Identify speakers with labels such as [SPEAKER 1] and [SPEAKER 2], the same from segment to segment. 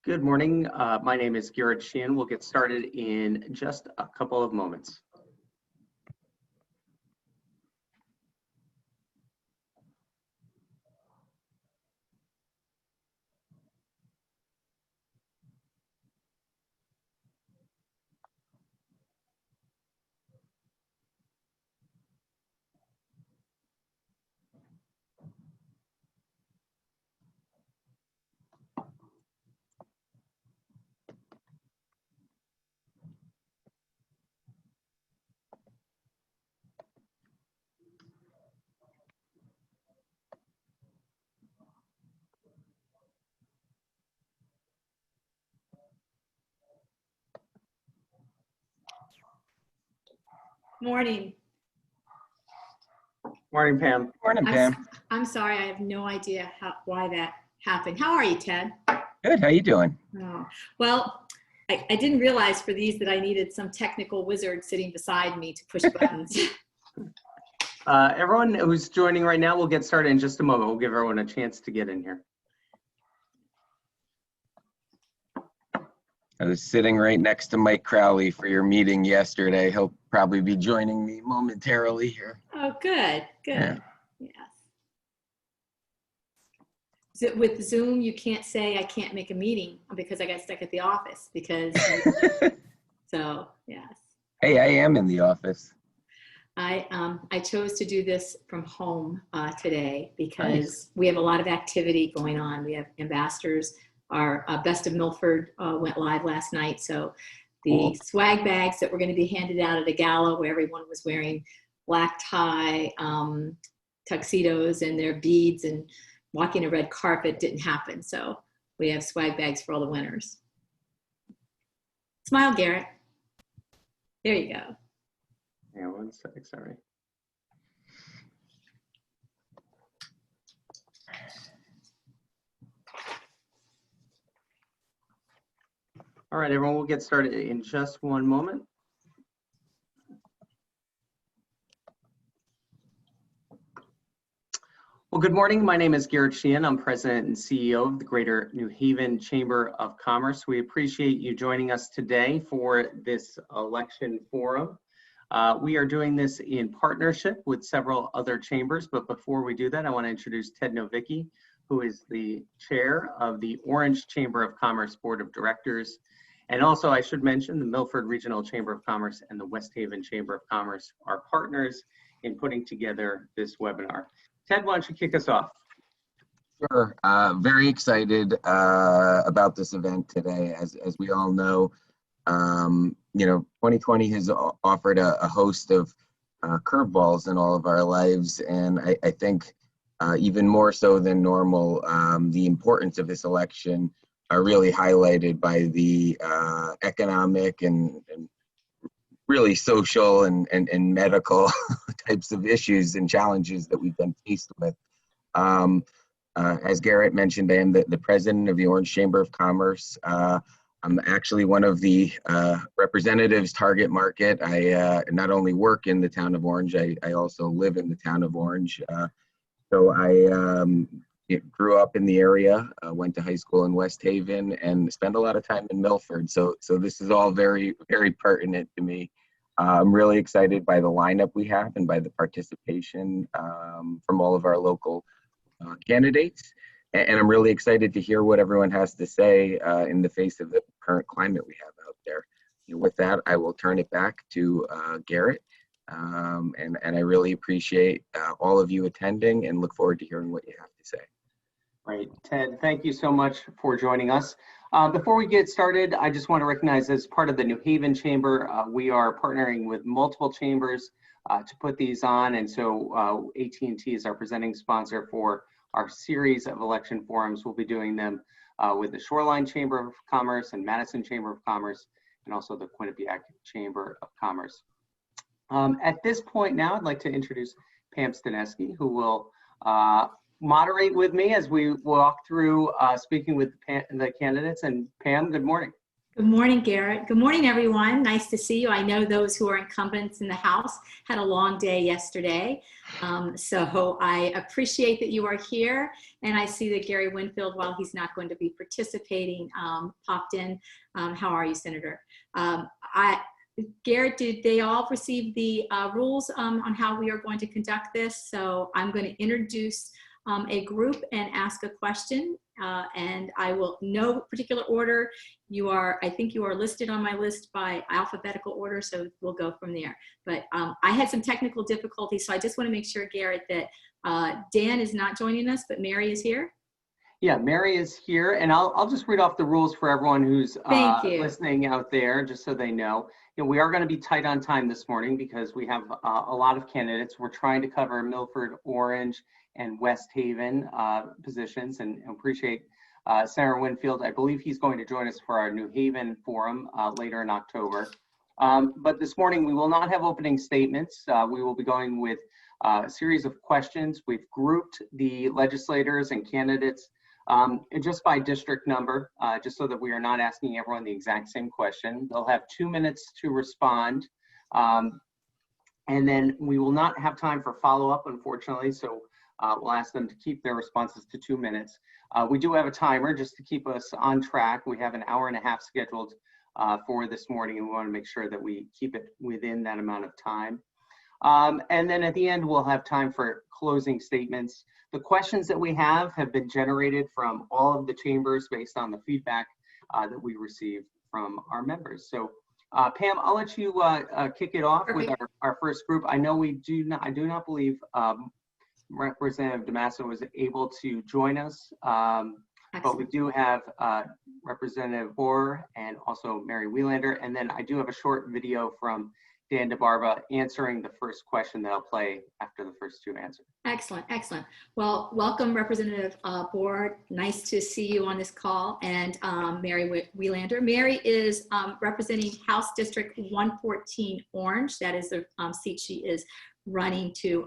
[SPEAKER 1] Good morning. My name is Garrett Sheehan. We'll get started in just a couple of moments.
[SPEAKER 2] Morning.
[SPEAKER 1] Morning, Pam.
[SPEAKER 3] Morning, Pam.
[SPEAKER 2] I'm sorry, I have no idea why that happened. How are you, Ted?
[SPEAKER 3] Good. How you doing?
[SPEAKER 2] Oh, well, I didn't realize for these that I needed some technical wizard sitting beside me to push buttons.
[SPEAKER 1] Everyone who's joining right now, we'll get started in just a moment. We'll give everyone a chance to get in here.
[SPEAKER 3] I was sitting right next to Mike Crowley for your meeting yesterday. He'll probably be joining me momentarily here.
[SPEAKER 2] Oh, good.
[SPEAKER 3] Yeah.
[SPEAKER 2] Yes. So with Zoom, you can't say I can't make a meeting because I got stuck at the office because, so yes.
[SPEAKER 3] Hey, I am in the office.
[SPEAKER 2] I chose to do this from home today because
[SPEAKER 3] Nice.
[SPEAKER 2] we have a lot of activity going on. We have ambassadors. Our Best of Milford went live last night. So the
[SPEAKER 3] Cool.
[SPEAKER 2] swag bags that were going to be handed out at a gala where everyone was wearing black tie, tuxedos and their beads and walking a red carpet didn't happen. So we have swag bags for all the winners. Smile, Garrett. There you go.
[SPEAKER 1] Yeah, one sec, sorry. All right, everyone, we'll get started in just one moment. Well, good morning. My name is Garrett Sheehan. I'm President and CEO of the Greater New Haven Chamber of Commerce. We appreciate you joining us today for this election forum. We are doing this in partnership with several other chambers, but before we do that, I want to introduce Ted Novicki, who is the chair of the Orange Chamber of Commerce Board of Directors. And also, I should mention, the Milford Regional Chamber of Commerce and the West Haven Chamber of Commerce are partners in putting together this webinar. Ted, why don't you kick us off?
[SPEAKER 3] Sure. Very excited about this event today. As we all know, 2020 has offered a host of curveballs in all of our lives, and I think even more so than normal, the importance of this election are really highlighted by the economic and really social and medical types of issues and challenges that we've been faced with. As Garrett mentioned, I am the president of the Orange Chamber of Commerce. I'm actually one of the representatives target market. I not only work in the town of Orange, I also live in the town of Orange. So I grew up in the area, went to high school in West Haven, and spent a lot of time in Milford. So this is all very, very pertinent to me. I'm really excited by the lineup we have and by the participation from all of our local candidates. And I'm really excited to hear what everyone has to say in the face of the current climate we have out there. With that, I will turn it back to Garrett. And I really appreciate all of you attending and look forward to hearing what you have to say.
[SPEAKER 1] Right, Ted, thank you so much for joining us. Before we get started, I just want to recognize as part of the New Haven Chamber, we are partnering with multiple chambers to put these on. And so AT&T is our presenting sponsor for our series of election forums. We'll be doing them with the Shoreline Chamber of Commerce and Madison Chamber of Commerce, and also the Quinnipiac Chamber of Commerce. At this point now, I'd like to introduce Pam Stanesky, who will moderate with me as we walk through speaking with the candidates. And Pam, good morning.
[SPEAKER 2] Good morning, Garrett. Good morning, everyone. Nice to see you. I know those who are incumbents in the House had a long day yesterday. So I appreciate that you are here. And I see that Gary Winfield, while he's not going to be participating, popped in. How are you, Senator? Garrett, did they all receive the rules on how we are going to conduct this? So I'm going to introduce a group and ask a question. And I will, no particular order. I think you are listed on my list by alphabetical order, so we'll go from there. But I had some technical difficulties, so I just want to make sure, Garrett, that Dan is not joining us, but Mary is here.
[SPEAKER 1] Yeah, Mary is here, and I'll just read off the rules for everyone who's listening out there, just so they know. We are going to be tight on time this morning because we have a lot of candidates. We're trying to cover Milford, Orange, and West Haven positions, and appreciate Senator Winfield. I believe he's going to join us for our New Haven forum later in October. But this morning we will not have opening statements. We will be going with a series of questions. We've grouped the legislators and candidates and just by district number, just so that we are not asking everyone the exact same question. They'll have 2 minutes to respond. And then we will not have time for follow-up, unfortunately, so we'll ask them to keep their responses to 2 minutes. We do have a timer just to keep us on track. We have an hour and a half scheduled for this morning, and we want to make sure that we keep it within that amount of time. And then at the end, we'll have time for closing statements. The questions that we have been generated from all of the chambers based on the feedback that we received from our members. So Pam, I'll let you kick it off with our first group. I know I do not believe Representative DeMassa was able to join us, but we do have Representative Bohr and also Mary Wielander. And then I do have a short video from Dan DeBarba answering the first question that I'll play after the first two answers.
[SPEAKER 2] Excellent, excellent. Well, welcome, Representative Bohr. Nice to see you on this call, and Mary Wielander. Mary is representing House District 114 Orange. That is the seat she is running to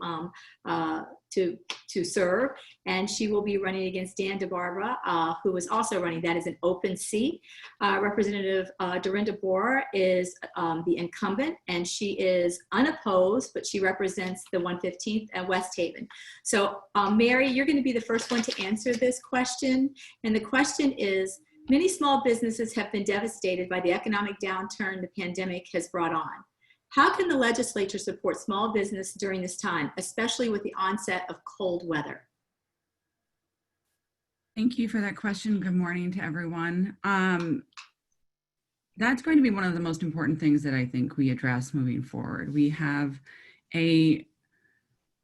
[SPEAKER 2] serve, and she will be running against Dan DeBarba, who is also running. That is an open seat. Representative Dorinda Bohr is the incumbent, and she is unopposed, but she represents the 115th and West Haven. So Mary, you're going to be the first one to answer this question, and the question is, many small businesses have been devastated by the economic downturn the pandemic has brought on. How can the legislature support small business during this time, especially with the onset of cold weather?
[SPEAKER 4] Thank you for that question. Good morning to everyone. That's going to be one of the most important things that I think we address moving forward. We have a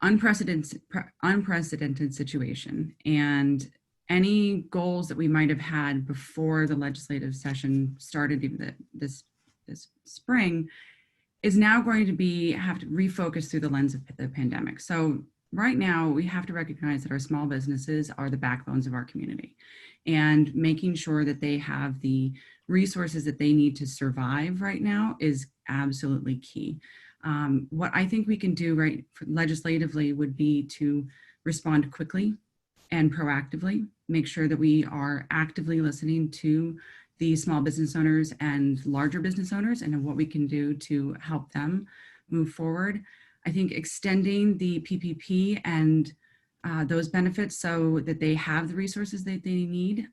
[SPEAKER 4] unprecedented situation, and any goals that we might have had before the legislative session started even this spring is now going to have to refocus through the lens of the pandemic. So right now we have to recognize that our small businesses are the backbones of our community, and making sure that they have the resources that they need to survive right now is absolutely key. What I think we can do legislatively would be to respond quickly and proactively, make sure that we are actively listening to the small business owners and larger business owners and what we can do to help them move forward. I think extending the PPP and those benefits so that they have the resources that they need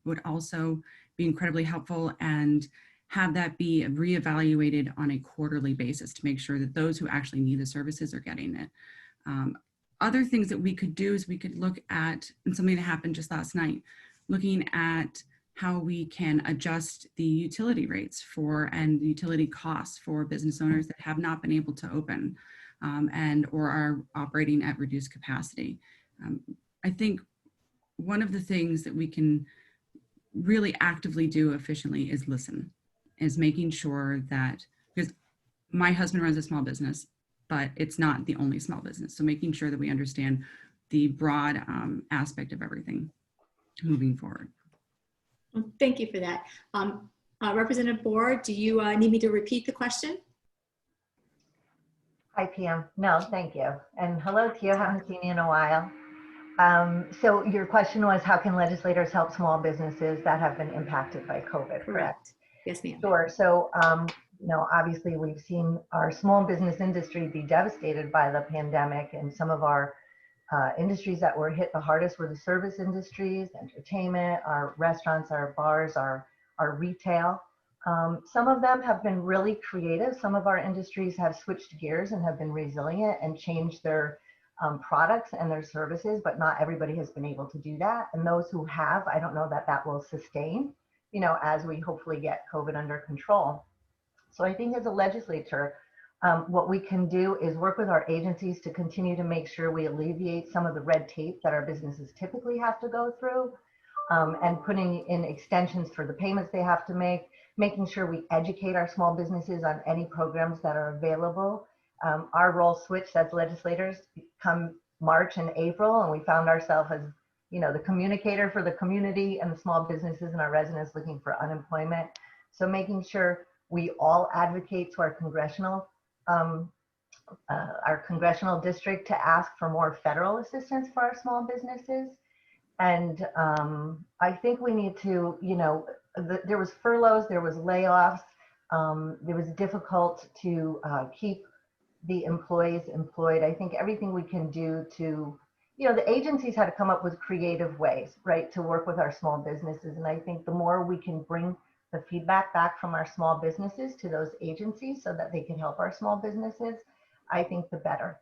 [SPEAKER 4] would also be incredibly helpful, and have that be reevaluated on a quarterly basis to make sure that those who actually need the services are getting it. Other things that we could do is we could look at, and something that happened just last night, looking at how we can adjust the utility rates and the utility costs for business owners that have not been able to open or are operating at reduced capacity. I think one of the things that we can really actively do efficiently is listen, is making sure that, because my husband runs a small business, but it's not the only small business. So making sure that we understand the broad aspect of everything moving forward.
[SPEAKER 2] Thank you for that. Representative Bohr, do you need me to repeat the question?
[SPEAKER 5] Hi, Pam. No, thank you. And hello to you. I haven't seen you in a while. So your question was, how can legislators help small businesses that have been impacted by COVID, correct?
[SPEAKER 2] Yes, ma'am.
[SPEAKER 5] Sure. So, obviously we've seen our small business industry be devastated by the pandemic, and some of our industries that were hit the hardest were the service industries, entertainment, our restaurants, our bars, our retail. Some of them have been really creative. Some of our industries have switched gears and have been resilient and changed their products and their services, but not everybody has been able to do that. And those who have, I don't know that that will sustain, as we hopefully get COVID under control. So I think as a legislature, what we can do is work with our agencies to continue to make sure we alleviate some of the red tape that our businesses typically have to go through, and putting in extensions for the payments they have to make, making sure we educate our small businesses on any programs that are available. Our role switched as legislators come March and April, and we found ourselves as the communicator for the community and the small businesses and our residents looking for unemployment. So making sure we all advocate to our congressional district to ask for more federal assistance for our small businesses. And I think we need to, there was furloughs, there was layoffs, it was difficult to keep the employees employed. I think everything we can do to, the agencies had to come up with creative ways, right, to work with our small businesses. And I think the more we can bring the feedback back from our small businesses to those agencies so that they can help our small businesses, I think the better.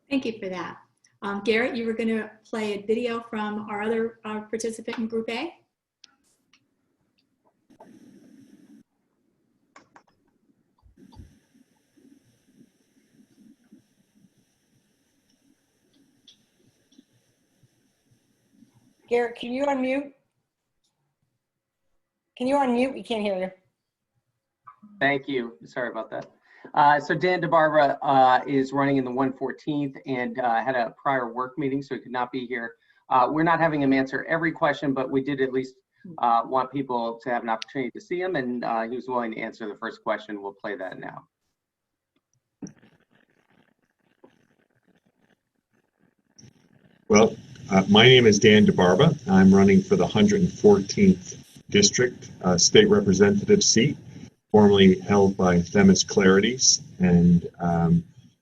[SPEAKER 2] Thank you for that. Garrett, you were going to play a video from our other participant in Group A.
[SPEAKER 6] Garrett, can you unmute? Can you unmute? We can't hear you.
[SPEAKER 1] Thank you. Sorry about that. So Dan DeBarbara is running in the 114th and had a prior work meeting, so he could not be here. We're not having him answer every question, but we did at least want people to have an opportunity to see him, and he was willing to answer the first question. We'll play that now.
[SPEAKER 7] Well, my name is Dan DeBarba. I'm running for the 114th District State Representative seat, formerly held by Themis Clarities. And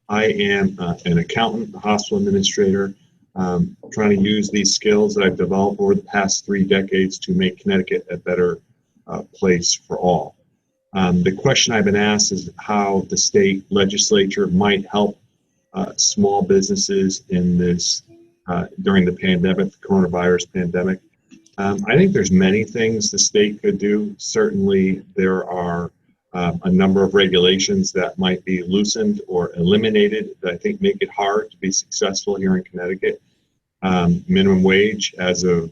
[SPEAKER 7] I am an accountant, a hospital administrator, trying to use these skills that I've developed over the past 3 decades to make Connecticut a better place for all. The question I've been asked is how the state legislature might help small businesses in this during the pandemic, the coronavirus pandemic. I think there's many things the state could do. Certainly there are a number of regulations that might be loosened or eliminated that I think make it hard to be successful here in Connecticut. Minimum wage as of,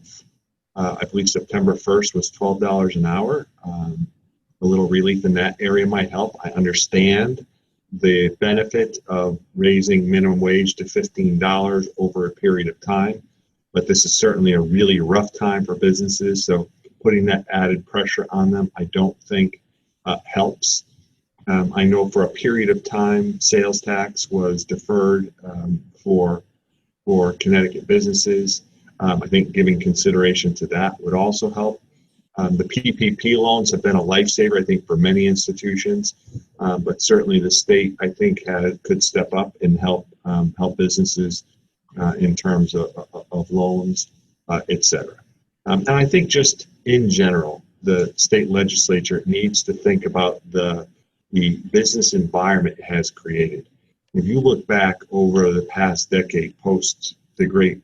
[SPEAKER 7] I believe September 1st was $12 an hour. A little relief in that area might help. I understand the benefit of raising minimum wage to $15 over a period of time, but this is certainly a really rough time for businesses, so putting that added pressure on them I don't think helps. I know for a period of time sales tax was deferred for Connecticut businesses. I think giving consideration to that would also help. The PPP loans have been a lifesaver, I think, for many institutions, but certainly the state, I think, could step up and help businesses in terms of loans, et cetera. And I think just in general, the state legislature needs to think about the business environment it has created. If you look back over the past decade, post the Great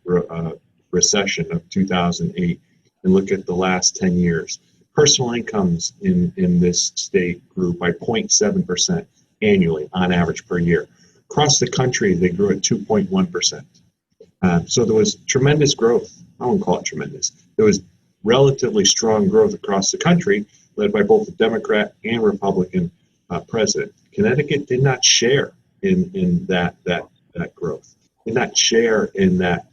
[SPEAKER 7] Recession of 2008, and look at the last 10 years, personal incomes in this state grew by 0.7% annually on average per year. Across the country, they grew at 2.1%. So there was tremendous growth. I won't call it tremendous. There was relatively strong growth across the country, led by both the Democrat and Republican president. Connecticut did not share in that growth, did not share in that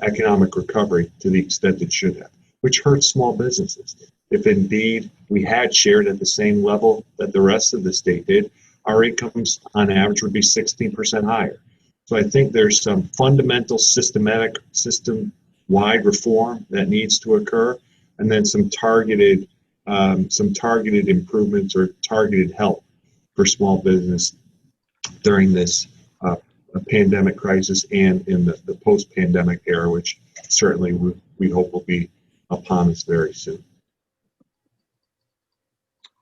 [SPEAKER 7] economic recovery to the extent it should have, which hurts small businesses. If indeed we had shared at the same level that the rest of the state did, our incomes on average would be 16% higher. So I think there's some fundamental system-wide reform that needs to occur, and then some targeted some targeted improvements or targeted help for small business during this pandemic crisis and in the post-pandemic era, which certainly we hope will be upon us very soon.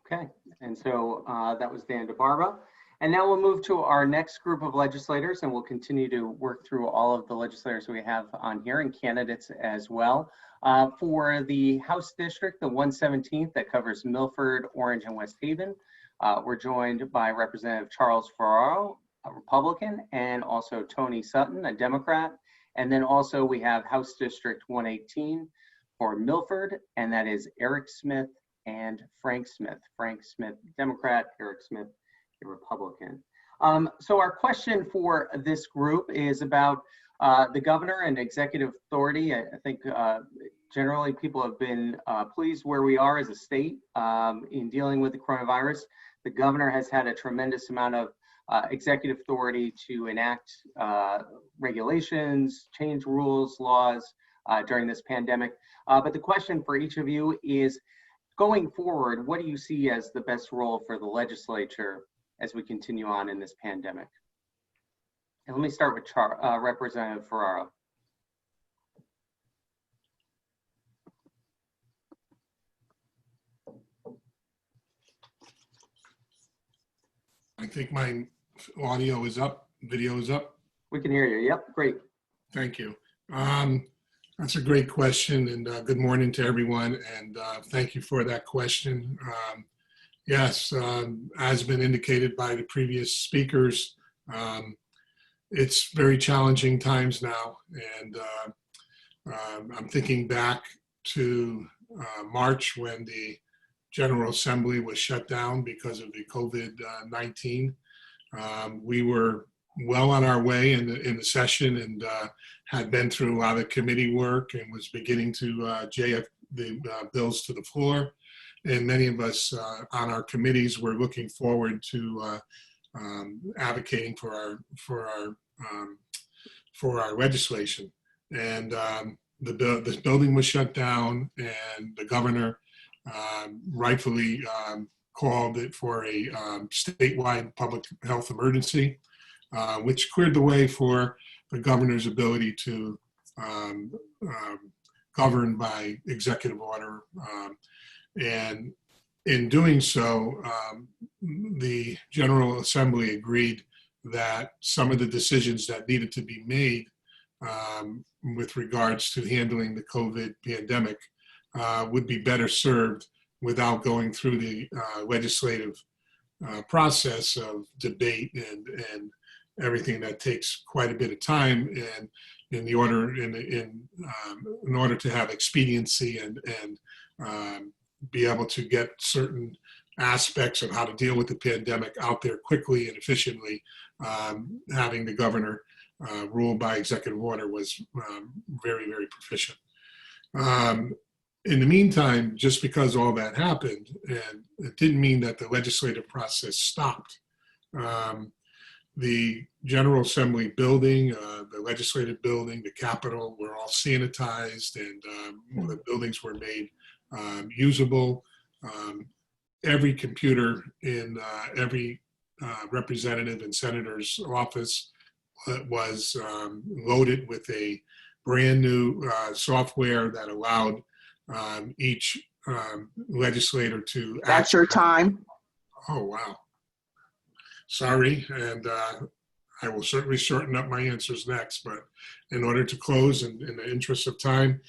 [SPEAKER 1] Okay, and so that was Dan DeBarba. And now we'll move to our next group of legislators, and we'll continue to work through all of the legislators we have on here and candidates as well. For the House District, the 117th, that covers Milford, Orange, and West Haven, we're joined by Representative Charles Ferraro, a Republican, and also Tony Sutton, a Democrat. And then also we have House District 118 for Milford, and that is Eric Smith and Frank Smith. Frank Smith, Democrat, Eric Smith, a Republican. So our question for this group is about the governor and executive authority. I think generally people have been pleased where we are as a state in dealing with the coronavirus. The governor has had a tremendous amount of executive authority to enact regulations, change rules, laws during this pandemic. But the question for each of you is, going forward, what do you see as the best role for the legislature as we continue on in this pandemic? And let me start with Representative Ferraro.
[SPEAKER 8] I think my audio is up, video is up.
[SPEAKER 1] We can hear you. Yep, great.
[SPEAKER 8] Thank you. That's a great question, and good morning to everyone, and thank you for that question. Yes, as been indicated by the previous speakers, it's very challenging times now, and I'm thinking back to March when the General Assembly was shut down because of the COVID-19. We were well on our way in the session and had been through a lot of committee work and was beginning to JF the bills to the floor. And many of us on our committees were looking forward to advocating for our legislation. And the building was shut down, and the governor rightfully called it for a statewide public health emergency, which cleared the way for the governor's ability to govern by executive order. And in doing so, the General Assembly agreed that some of the decisions that needed to be made with regards to handling the COVID pandemic would be better served without going through the legislative process of debate and everything that takes quite a bit of time, and in order to have expediency and be able to get certain aspects of how to deal with the pandemic out there quickly and efficiently, having the governor rule by executive order was very, very proficient. In the meantime, just because all that happened, and it didn't mean that the legislative process stopped. The General Assembly building, the legislative building, the Capitol were all sanitized, and the buildings were made usable. Every computer in every representative and senator's office was loaded with a brand new software that allowed each legislator to—
[SPEAKER 9] That's your time.
[SPEAKER 8] Oh, wow. Sorry, and I will certainly shorten up my answers next, but in order to close, and in the interest of time,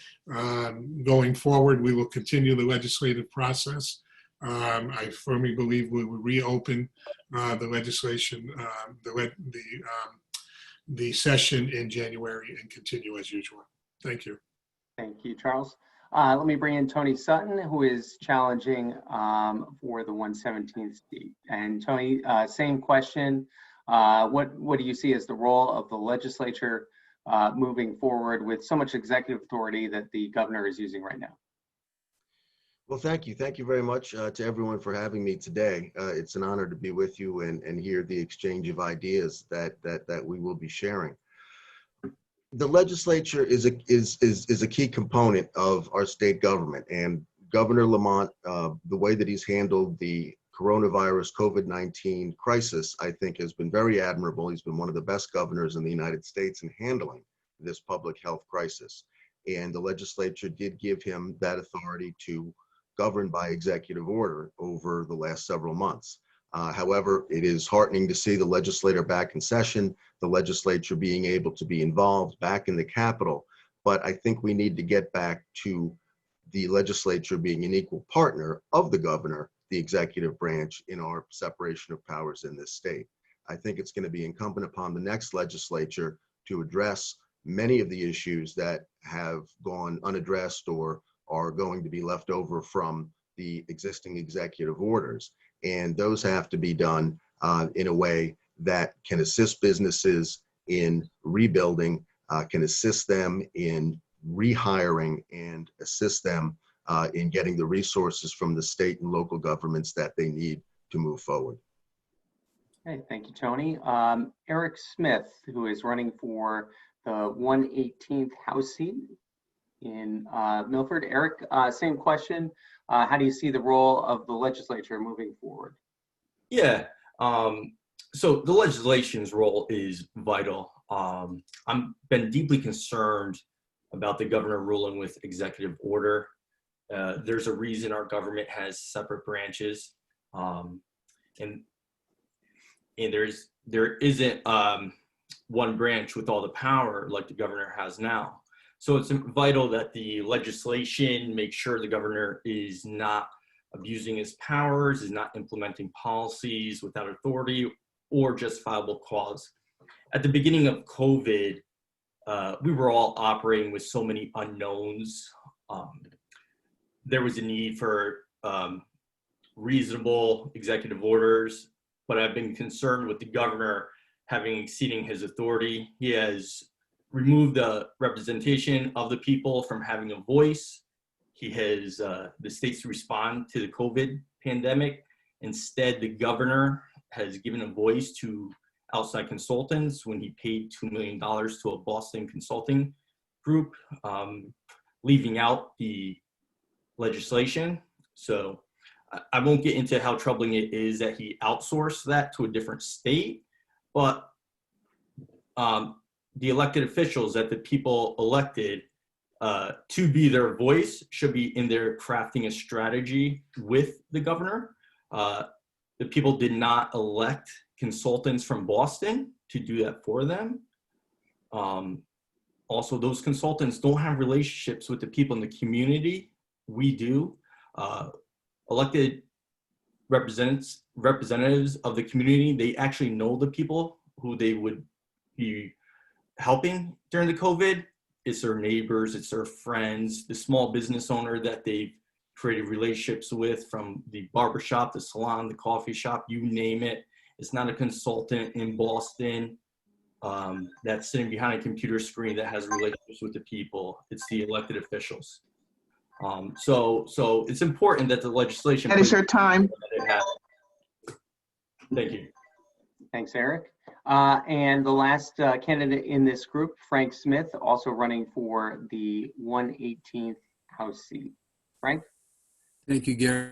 [SPEAKER 8] going forward, we will continue the legislative process. I firmly believe we will reopen the legislation, the session in January, and continue as usual. Thank you.
[SPEAKER 1] Thank you, Charles. Let me bring in Tony Sutton, who is challenging for the 117th seat. And Tony, same question. What do you see as the role of the legislature moving forward with so much executive authority that the governor is using right now?
[SPEAKER 10] Well, thank you. Thank you very much to everyone for having me today. It's an honor to be with you and hear the exchange of ideas that we will be sharing. The legislature is a key component of our state government, and Governor Lamont, the way that he's handled the coronavirus COVID-19 crisis, I think has been very admirable. He's been one of the best governors in the United States in handling this public health crisis. And the legislature did give him that authority to govern by executive order over the last several months. However, it is heartening to see the legislature back in session, the legislature being able to be involved back in the Capitol. But I think we need to get back to the legislature being an equal partner of the governor, the executive branch, in our separation of powers in this state. I think it's going to be incumbent upon the next legislature to address many of the issues that have gone unaddressed or are going to be left over from the existing executive orders. And those have to be done in a way that can assist businesses in rebuilding, can assist them in rehiring, and assist them in getting the resources from the state and local governments that they need to move forward.
[SPEAKER 1] Okay, thank you, Tony. Eric Smith, who is running for the 118th House seat in Milford. Eric, same question. How do you see the role of the legislature moving forward?
[SPEAKER 9] Yeah, so the legislation's role is vital. I've been deeply concerned about the governor ruling with executive order. There's a reason our government has separate branches, and there isn't one branch with all the power like the governor has now. So it's vital that the legislation make sure the governor is not abusing his powers, is not implementing policies without authority or justifiable cause. At the beginning of COVID, we were all operating with so many unknowns. There was a need for reasonable executive orders, but I've been concerned with the governor having exceeding his authority. He has removed the representation of the people from having a voice. He has the states to respond to the COVID pandemic. Instead, the governor has given a voice to outside consultants when he paid $2 million to a Boston consulting group, leaving out the legislation. So I won't get into how troubling it is that he outsourced that to a different state, but the elected officials that the people elected to be their voice should be in there crafting a strategy with the governor. The people did not elect consultants from Boston to do that for them. Also, those consultants don't have relationships with the people in the community. We do. Elected representatives of the community, they actually know the people who they would be helping during the COVID. It's their neighbors, it's their friends, the small business owner that they've created relationships with, from the barbershop, the salon, the coffee shop, you name it. It's not a consultant in Boston that's sitting behind a computer screen that has relationships with the people. It's the elected officials. So it's important that the legislation.
[SPEAKER 11] That is your time.
[SPEAKER 9] Thank you.
[SPEAKER 1] Thanks, Eric. And the last candidate in this group, Frank Smith, also running for the 118th House seat. Frank?
[SPEAKER 12] Thank you, Gary.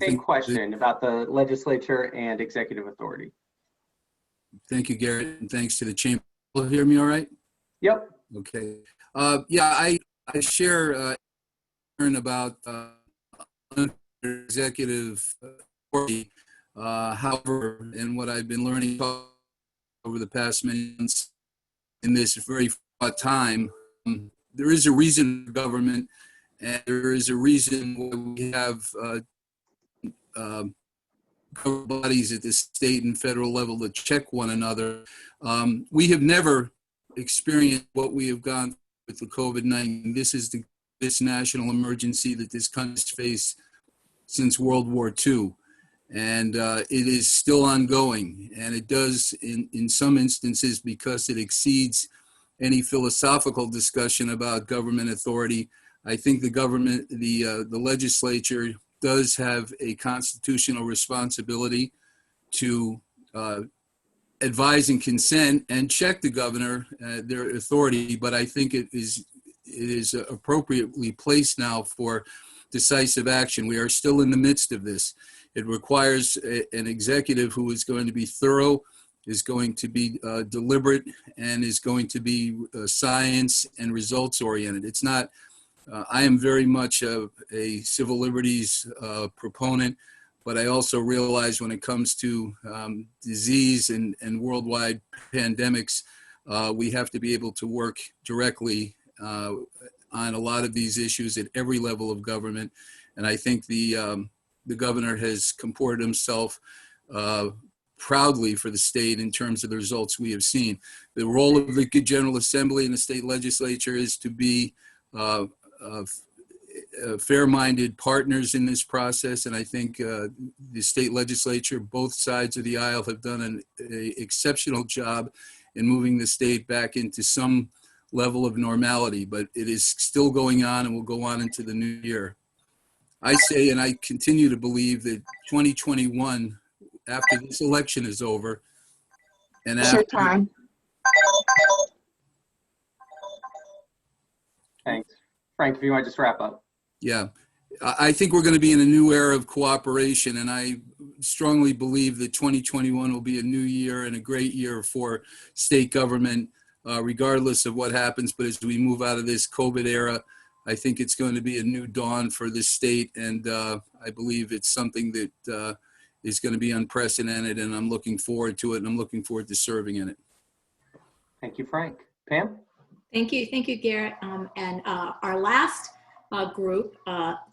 [SPEAKER 1] Same question about the legislature and executive authority.
[SPEAKER 12] Thank you, Garrett, and thanks to the chamber. Will you hear me all right?
[SPEAKER 1] Yep.
[SPEAKER 12] Okay. Yeah, I share about executive authority. However, and what I've been learning over the past many months in this very fraught time, there is a reason for government, and there is a reason why we have bodies at the state and federal level to check one another. We have never experienced what we have gone through with the COVID-19. This is this national emergency that this country has faced since World War II. And it is still ongoing. And it does, in some instances, because it exceeds any philosophical discussion about government authority. I think the government, the legislature does have a constitutional responsibility to advise and consent and check the governor, their authority. But I think it is appropriately placed now for decisive action. We are still in the midst of this. It requires an executive who is going to be thorough, is going to be deliberate, and is going to be science and results oriented. It's not, I am very much a civil liberties proponent, but I also realize when it comes to disease and worldwide pandemics, we have to be able to work directly on a lot of these issues at every level of government. And I think the governor has comported himself proudly for the state in terms of the results we have seen. The role of the General Assembly and the state legislature is to be fair-minded partners in this process. And I think the state legislature, both sides of the aisle, have done an exceptional job in moving the state back into some level of normality, but it is still going on and will go on into the new year. I say, and I continue to believe, that 2021, after this election is over, and after
[SPEAKER 6] time.
[SPEAKER 1] Thanks. Frank, if you want to just wrap up.
[SPEAKER 12] Yeah, I think we're going to be in a new era of cooperation, and I strongly believe that 2021 will be a new year and a great year for state government, regardless of what happens. But as we move out of this COVID era, I think it's going to be a new dawn for this state, and I believe it's something that is going to be unprecedented, and I'm looking forward to it, and I'm looking forward to serving in it.
[SPEAKER 1] Thank you, Frank. Pam?
[SPEAKER 2] Thank you, Garrett. And our last group,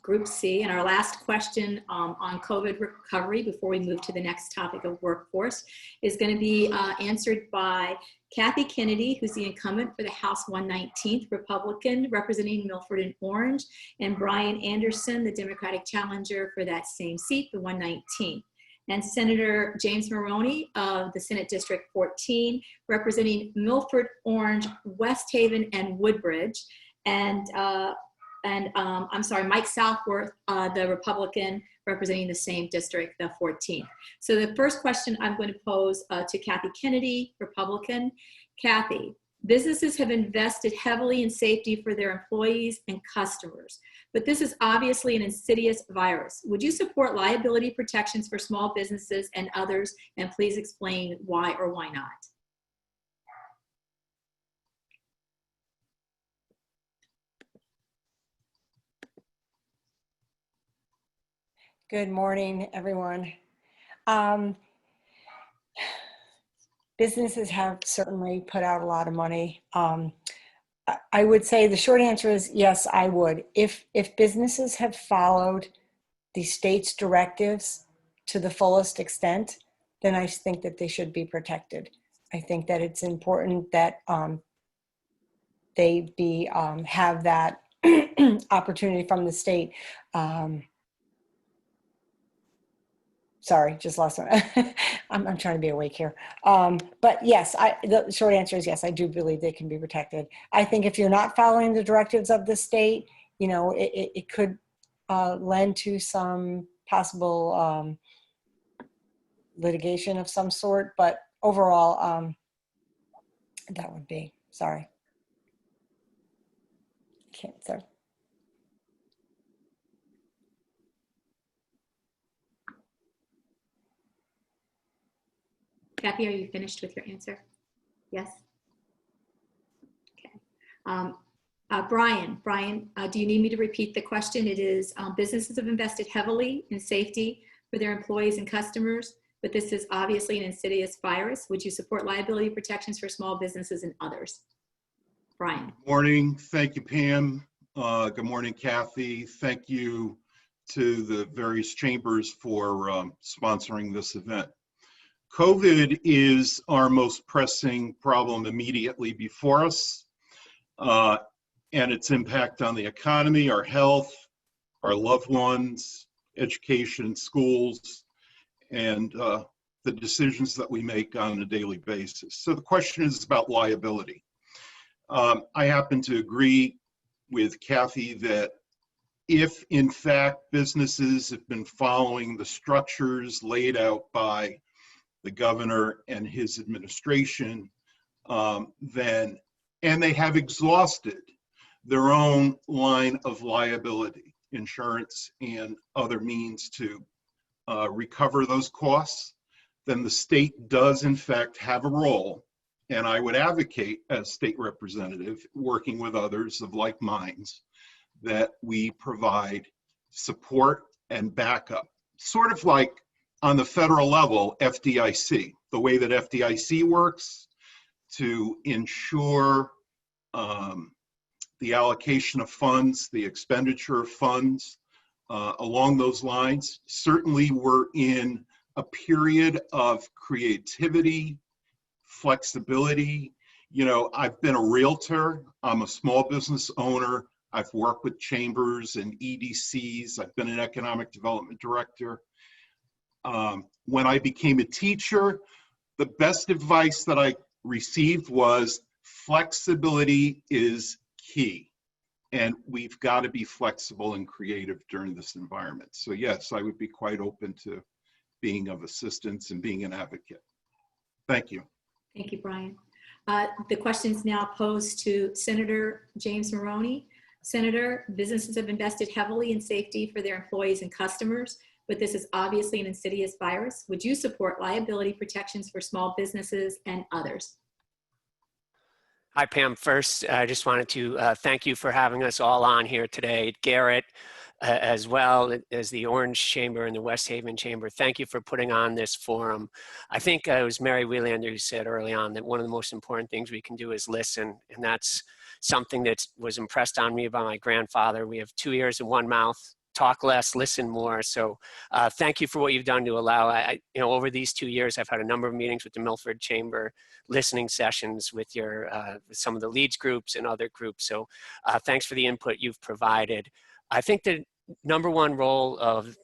[SPEAKER 2] Group C, and our last question on COVID recovery before we move to the next topic of workforce is going to be answered by Kathy Kennedy, who's the incumbent for the House 119th Republican representing Milford and Orange, and Brian Anderson, the Democratic challenger for that same seat, the 119th. And Senator James Maroney of the Senate District 14, representing Milford, Orange, West Haven, and Woodbridge. And Mike Southworth, the Republican representing the same district, the 14th. So the first question I'm going to pose to Kathy Kennedy, Republican. Kathy, businesses have invested heavily in safety for their employees and customers, but this is obviously an insidious virus. Would you support liability protections for small businesses and others? And please explain why or why not.
[SPEAKER 6] Good morning, everyone. Businesses have certainly put out a lot of money. I would say the short answer is yes, I would. If businesses have followed the state's directives to the fullest extent, then I think that they should be protected. I think that it's important that they have that opportunity from the state. Sorry, just lost one. I'm trying to be awake here. But yes, the short answer is yes, I do believe they can be protected. I think if you're not following the directives of the state, you know, it could lend to some possible litigation of some sort. But overall, that would be, sorry. Sorry.
[SPEAKER 2] Kathy, are you finished with your answer? Yes? Okay. Brian, do you need me to repeat the question? It is, businesses have invested heavily in safety for their employees and customers, but this is obviously an insidious virus. Would you support liability protections for small businesses and others? Brian.
[SPEAKER 11] Good morning. Thank you, Pam. Good morning, Kathy. Thank you to the various chambers for sponsoring this event. COVID is our most pressing problem immediately before us, and its impact on the economy, our health, our loved ones, education, schools, and the decisions that we make on a daily basis. So the question is about liability. I happen to agree with Kathy that if in fact businesses have been following the structures laid out by the governor and his administration, and they have exhausted their own line of liability. insurance and other means to recover those costs, then the state does in fact have a role. And I would advocate as state representative, working with others of like minds, that we provide support and backup, sort of like on the federal level, FDIC, the way that FDIC works to ensure the allocation of funds, the expenditure of funds along those lines. Certainly we're in a period of creativity, flexibility. You know, I've been a realtor, I'm a small business owner, I've worked with chambers and EDCs, I've been an economic development director. When I became a teacher, the best advice that I received was flexibility is key. And we've got to be flexible and creative during this environment. So yes, I would be quite open to being of assistance and being an advocate. Thank you.
[SPEAKER 2] Thank you, Brian. The question is now posed to Senator James Maroney. Senator, businesses have invested heavily in safety for their employees and customers, but this is obviously an insidious virus. Would you support liability protections for small businesses and others?
[SPEAKER 13] Hi, Pam. First, I just wanted to thank you for having us all on here today. Garrett, as well as the Orange Chamber and the West Haven Chamber, thank you for putting on this forum. I think it was Mary Wheelander who said early on that one of the most important things we can do is listen, and that's something that was impressed on me by my grandfather. We have 2 ears and 1 mouth. Talk less, listen more. So thank you for what you've done to allow, over these 2 years, I've had a number of meetings with the Milford Chamber, listening sessions with with some of the Leeds groups and other groups. So thanks for the input you've provided. I think the number one role of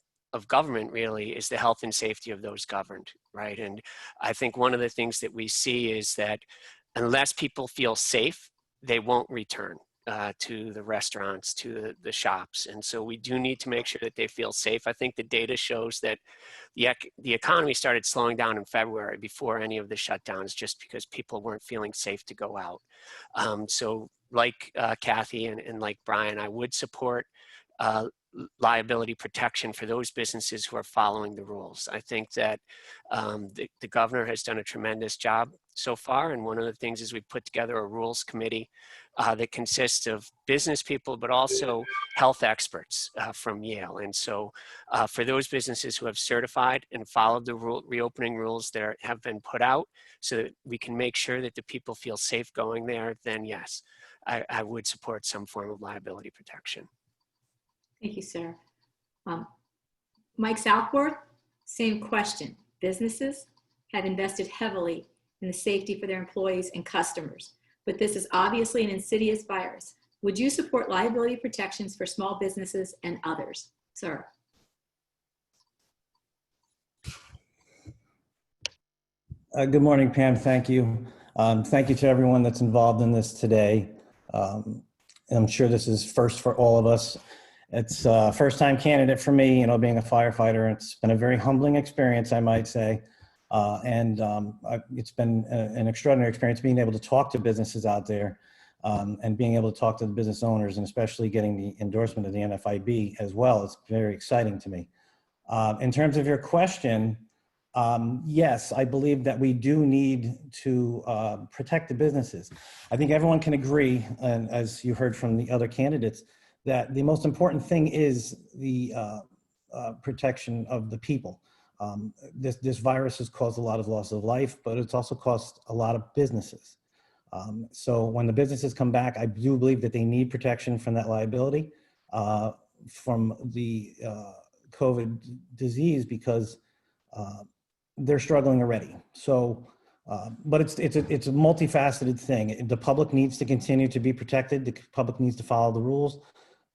[SPEAKER 13] government really is the health and safety of those governed, right? And I think one of the things that we see is that unless people feel safe, they won't return to the restaurants, to the shops. And so we do need to make sure that they feel safe. I think the data shows that the economy started slowing down in February before any of the shutdowns, just because people weren't feeling safe to go out. So like Kathy and like Brian, I would support liability protection for those businesses who are following the rules. I think that the governor has done a tremendous job so far. And one of the things is we put together a rules committee that consists of business people, but also health experts from Yale. And so for those businesses who have certified and followed the reopening rules that have been put out so that we can make sure that the people feel safe going there, then yes, I would support some form of liability protection.
[SPEAKER 2] Thank you, sir. Mike Southworth, same question. Businesses have invested heavily in the safety for their employees and customers, but this is obviously an insidious virus. Would you support liability protections for small businesses and others? Sir.
[SPEAKER 14] Good morning, Pam. Thank you. Thank you to everyone that's involved in this today. I'm sure this is first for all of us. It's a first-time candidate for me, being a firefighter. It's been a very humbling experience, I might say. It's been an extraordinary experience being able to talk to businesses out there and being able to talk to the business owners, and especially getting the endorsement of the NFIB as well. It's very exciting to me. In terms of your question, yes, I believe that we do need to protect the businesses. I think everyone can agree, and as you heard from the other candidates, that the most important thing is the protection of the people. This virus has caused a lot of loss of life, but it's also cost a lot of businesses. So when the businesses come back, I do believe that they need protection from that liability, from the COVID disease, because they're struggling already. So, but it's a multifaceted thing. The public needs to continue to be protected. The public needs to follow the rules,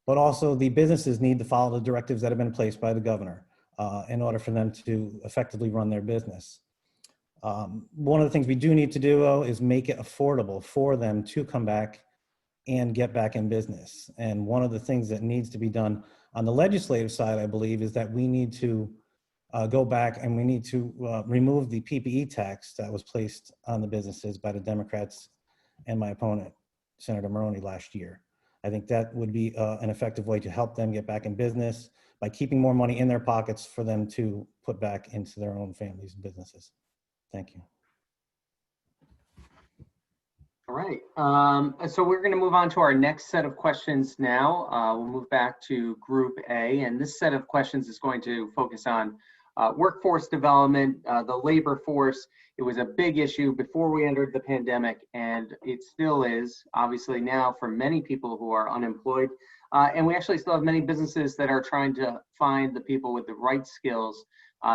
[SPEAKER 14] but also the businesses need to follow the directives that have been placed by the governor in order for them to effectively run their business. One of the things we do need to do, though, is make it affordable for them to come back and get back in business. And one of the things that needs to be done on the legislative side, I believe, is that we need to go back and we need to remove the PPE tax that was placed on the businesses by the Democrats and my opponent, Senator Maroney, last year. I think that would be an effective way to help them get back in business by keeping more money in their pockets for them to put back into their own families and businesses. Thank you.
[SPEAKER 1] All right. So we're going to move on to our next set of questions now. We'll move back to Group A, and this set of questions is going to focus on workforce development, the labor force. It was a big issue before we entered the pandemic, and it still is, obviously now for many people who are unemployed. And we actually still have many businesses that are trying to find the people with the right skills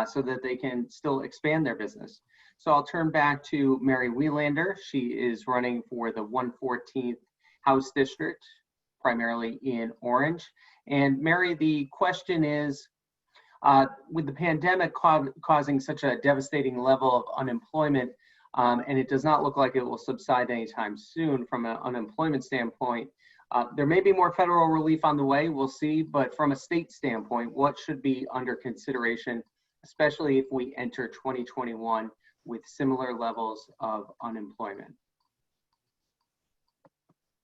[SPEAKER 1] so that they can still expand their business. So I'll turn back to Mary Wielander. She is running for the 114th House District, primarily in Orange. And Mary, the question is, with the pandemic causing such a devastating level of unemployment, and it does not look like it will subside anytime soon from an unemployment standpoint, there may be more federal relief on the way, we'll see, but from a state standpoint, what should be under consideration, especially if we enter 2021 with similar levels of unemployment?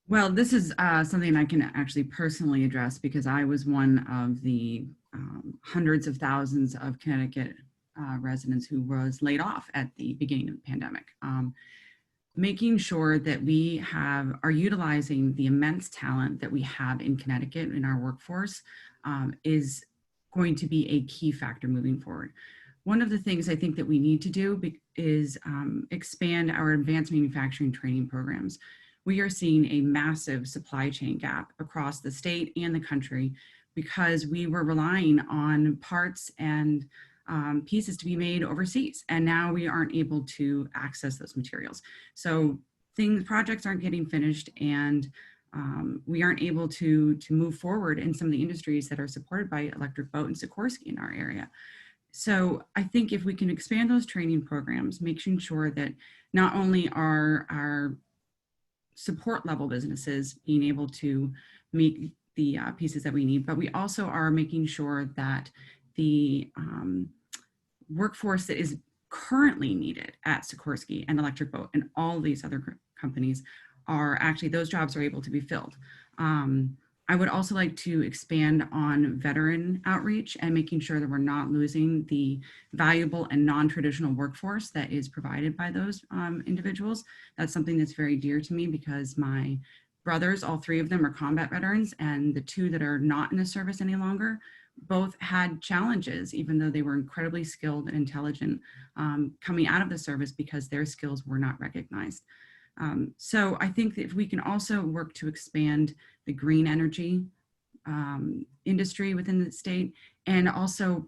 [SPEAKER 4] Well, this is something I can actually personally address because I was one of the hundreds of thousands of Connecticut residents who was laid off at the beginning of the pandemic. Making sure that we are utilizing the immense talent that we have in Connecticut in our workforce is going to be a key factor moving forward. One of the things I think that we need to do is expand our advanced manufacturing training programs. We are seeing a massive supply chain gap across the state and the country because we were relying on parts and pieces to be made overseas, and now we aren't able to access those materials. So projects aren't getting finished, and we aren't able to move forward in some of the industries that are supported by Electric Boat and Sikorsky in our area. So I think if we can expand those training programs, making sure that not only are our support level businesses being able to make the pieces that we need, but we also are making sure that the workforce that is currently needed at Sikorsky and Electric Boat and all these other companies are actually, those jobs are able to be filled. I would also like to expand on veteran outreach and making sure that we're not losing the valuable and non-traditional workforce that is provided by those individuals. That's something that's very dear to me because my brothers, all three of them are combat veterans, and the two that are not in the service any longer both had challenges, even though they were incredibly skilled and intelligent coming out of the service because their skills were not recognized. So I think that if we can also work to expand the green energy industry within the state, and also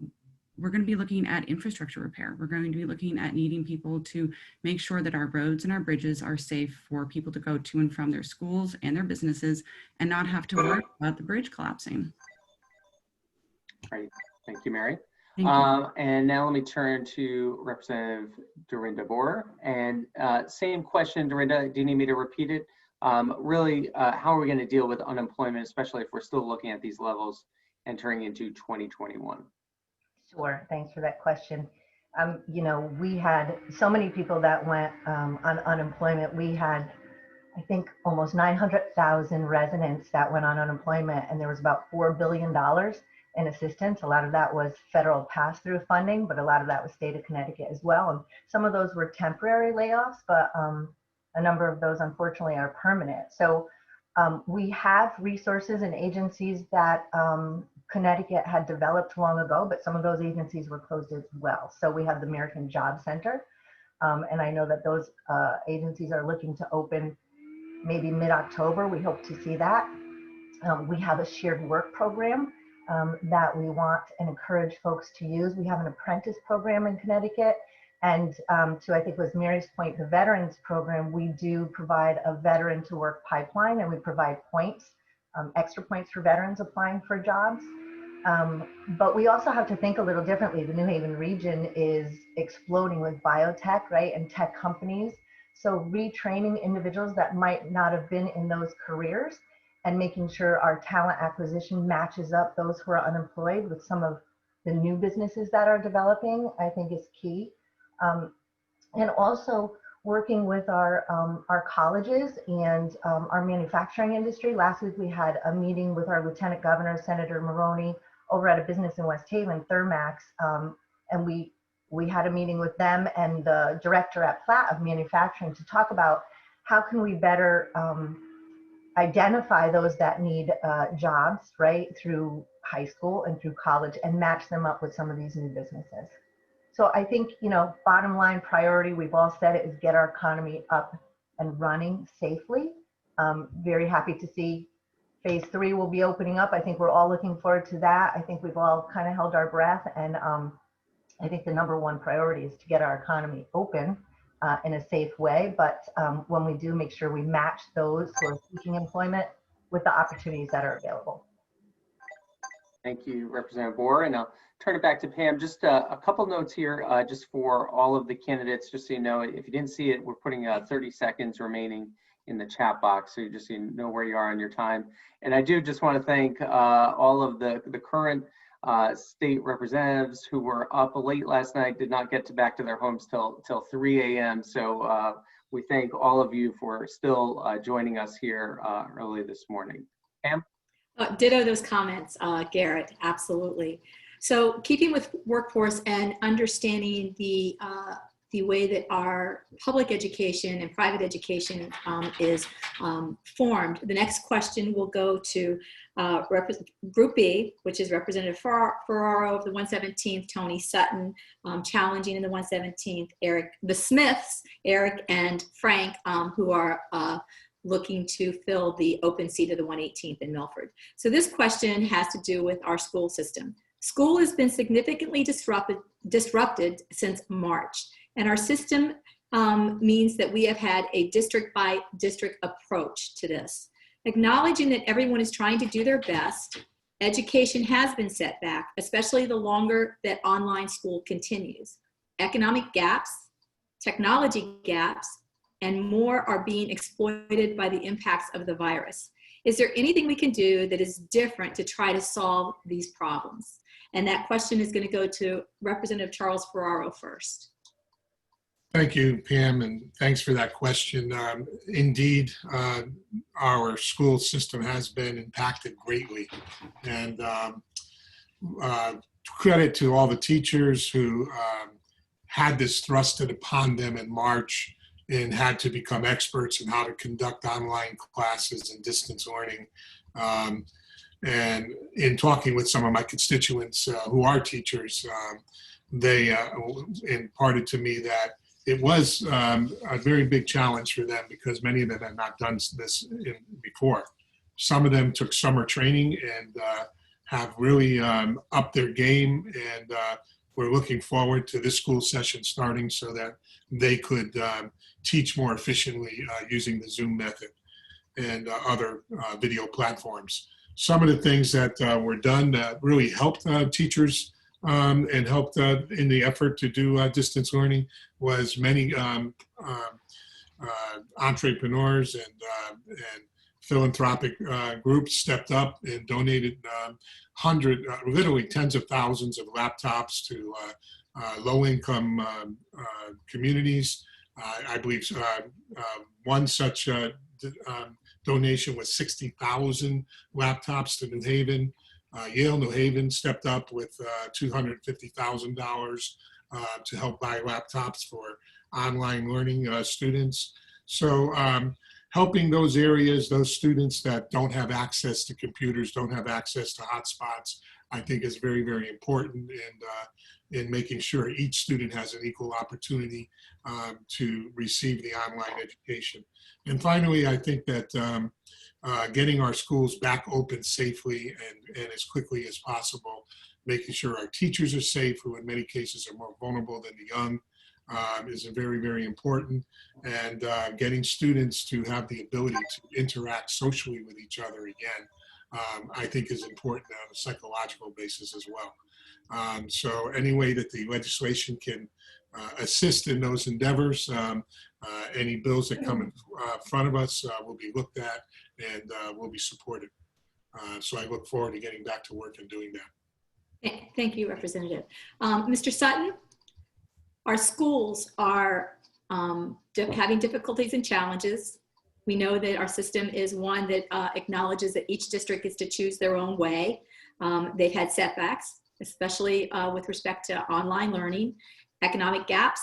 [SPEAKER 4] we're going to be looking at infrastructure repair. We're going to be looking at needing people to make sure that our roads and our bridges are safe for people to go to and from their schools and their businesses and not have to worry about the bridge collapsing.
[SPEAKER 1] Great, thank you, Mary.
[SPEAKER 4] Thank you.
[SPEAKER 1] And now let me turn to Representative Dorinda Boer. And same question, Dorinda, do you need me to repeat it? Really, how are we going to deal with unemployment, especially if we're still looking at these levels entering into 2021?
[SPEAKER 5] Sure, thanks for that question. You know, we had so many people that went on unemployment. We had, I think, almost 900,000 residents that went on unemployment, and there was about $4 billion in assistance. A lot of that was federal pass-through funding, but a lot of that was state of Connecticut as well. And some of those were temporary layoffs, but a number of those, unfortunately, are permanent. So we have resources and agencies that Connecticut had developed long ago, but some of those agencies were closed as well. So we have the American Job Center, and I know that those agencies are looking to open maybe mid-October. We hope to see that. We have a shared work program that we want and encourage folks to use. We have an apprentice program in Connecticut. And to, I think was Mary's point, the veterans program, we do provide a veteran to work pipeline, and we provide points, extra points for veterans applying for jobs. But we also have to think a little differently. The New Haven region is exploding with biotech, right, and tech companies. So retraining individuals that might not have been in those careers and making sure our talent acquisition matches up those who are unemployed with some of the new businesses that are developing, I think is key. And also working with our colleges and our manufacturing industry. Last week we had a meeting with our Lieutenant Governor, Senator Maroney, over at a business in West Haven, Thermax, and we had a meeting with them and the director at Platt of manufacturing to talk about how can we better identify those that need jobs, right, through high school and through college, and match them up with some of these new businesses. So I think, you know, bottom line priority, we've all said it, is get our economy up and running safely. Very happy to see phase 3 will be opening up. I think we're all looking forward to that. I think we've all kind of held our breath, and I think the number one priority is to get our economy open in a safe way. But when we do, make sure we match those who are seeking employment with the opportunities that are available.
[SPEAKER 1] Thank you, Representative Boer. And I'll turn it back to Pam. Just a couple notes here, just for all of the candidates, just so you know, if you didn't see it, we're putting 30 seconds remaining in the chat box, so you just know where you are on your time. And I do just want to thank all of the current state representatives who were up late last night, did not get back to their homes till 3 a.m. So we thank all of you for still joining us here early this morning. Pam?
[SPEAKER 2] Ditto those comments, Garrett, absolutely. So keeping with workforce and understanding the way that our public education and private education is formed, the next question will go to Group B, which is Representative Ferraro of the 117th, Tony Sutton challenging in the 117th, the Smiths, Eric and Frank, who are looking to fill the open seat of the 118th in Milford. So this question has to do with our school system. School has been significantly disrupted since March, and our system means that we have had a district by district approach to this. Acknowledging that everyone is trying to do their best, education has been set back, especially the longer that online school continues. Economic gaps, technology gaps, and more are being exploited by the impacts of the virus. Is there anything we can do that is different to try to solve these problems? And that question is going to go to Representative Charles Ferraro first.
[SPEAKER 8] Thank you, Pam, and thanks for that question. Indeed, our school system has been impacted greatly. And credit to all the teachers who had this thrusted upon them in March and had to become experts in how to conduct online classes and distance learning. And in talking with some of my constituents who are teachers, they imparted to me that it was a very big challenge for them because many of them had not done this before. Some of them took summer training and have really upped their game, and we're looking forward to this school session starting so that they could teach more efficiently using the Zoom method and other video platforms. Some of the things that were done that really helped teachers and helped in the effort to do distance learning was many entrepreneurs and philanthropic groups stepped up and donated literally tens of thousands of laptops to low-income communities. I believe one such donation was 60,000 laptops to New Haven. Yale New Haven stepped up with $250,000 to help buy laptops for online learning students. So helping those areas, those students that don't have access to computers, don't have access to hotspots, I think is very, very important, and in making sure each student has an equal opportunity to receive the online education. And finally, I think that getting our schools back open safely and as quickly as possible, making sure our teachers are safe, who in many cases are more vulnerable than the young, is very, very important. And getting students to have the ability to interact socially with each other again, I think is important on a psychological basis as well. So any way that the legislation can assist in those endeavors, any bills that come in front of us will be looked at and will be supported. So I look forward to getting back to work and doing that.
[SPEAKER 2] Thank you, Representative. Mr. Sutton, our schools are having difficulties and challenges. We know that our system is one that acknowledges that each district gets to choose their own way. They've had setbacks, especially with respect to online learning, economic gaps,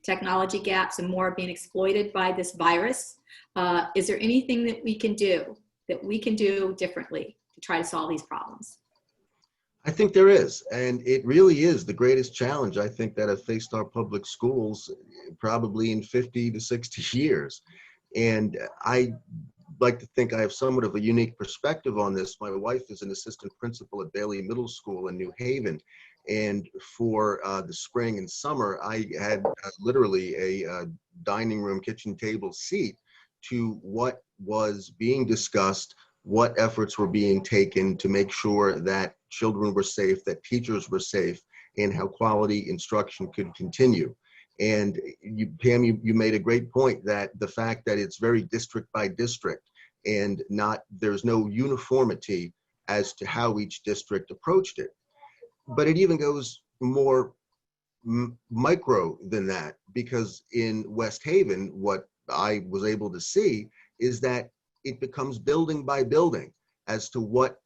[SPEAKER 2] technology gaps, and more being exploited by this virus. Is there anything that we can do differently to try to solve these problems?
[SPEAKER 10] I think there is, and it really is the greatest challenge I think that have faced our public schools probably in 50 to 60 years. And I like to think I have somewhat of a unique perspective on this. My wife is an assistant principal at Bailey Middle School in New Haven. And for the spring and summer, I had literally a dining room, kitchen table seat to what was being discussed, what efforts were being taken to make sure that children were safe, that teachers were safe, and how quality instruction could continue. And Pam, you made a great point that the fact that it's very district by district and there's no uniformity as to how each district approached it. But it even goes more micro than that, because in West Haven, what I was able to see is that it becomes building by building as to what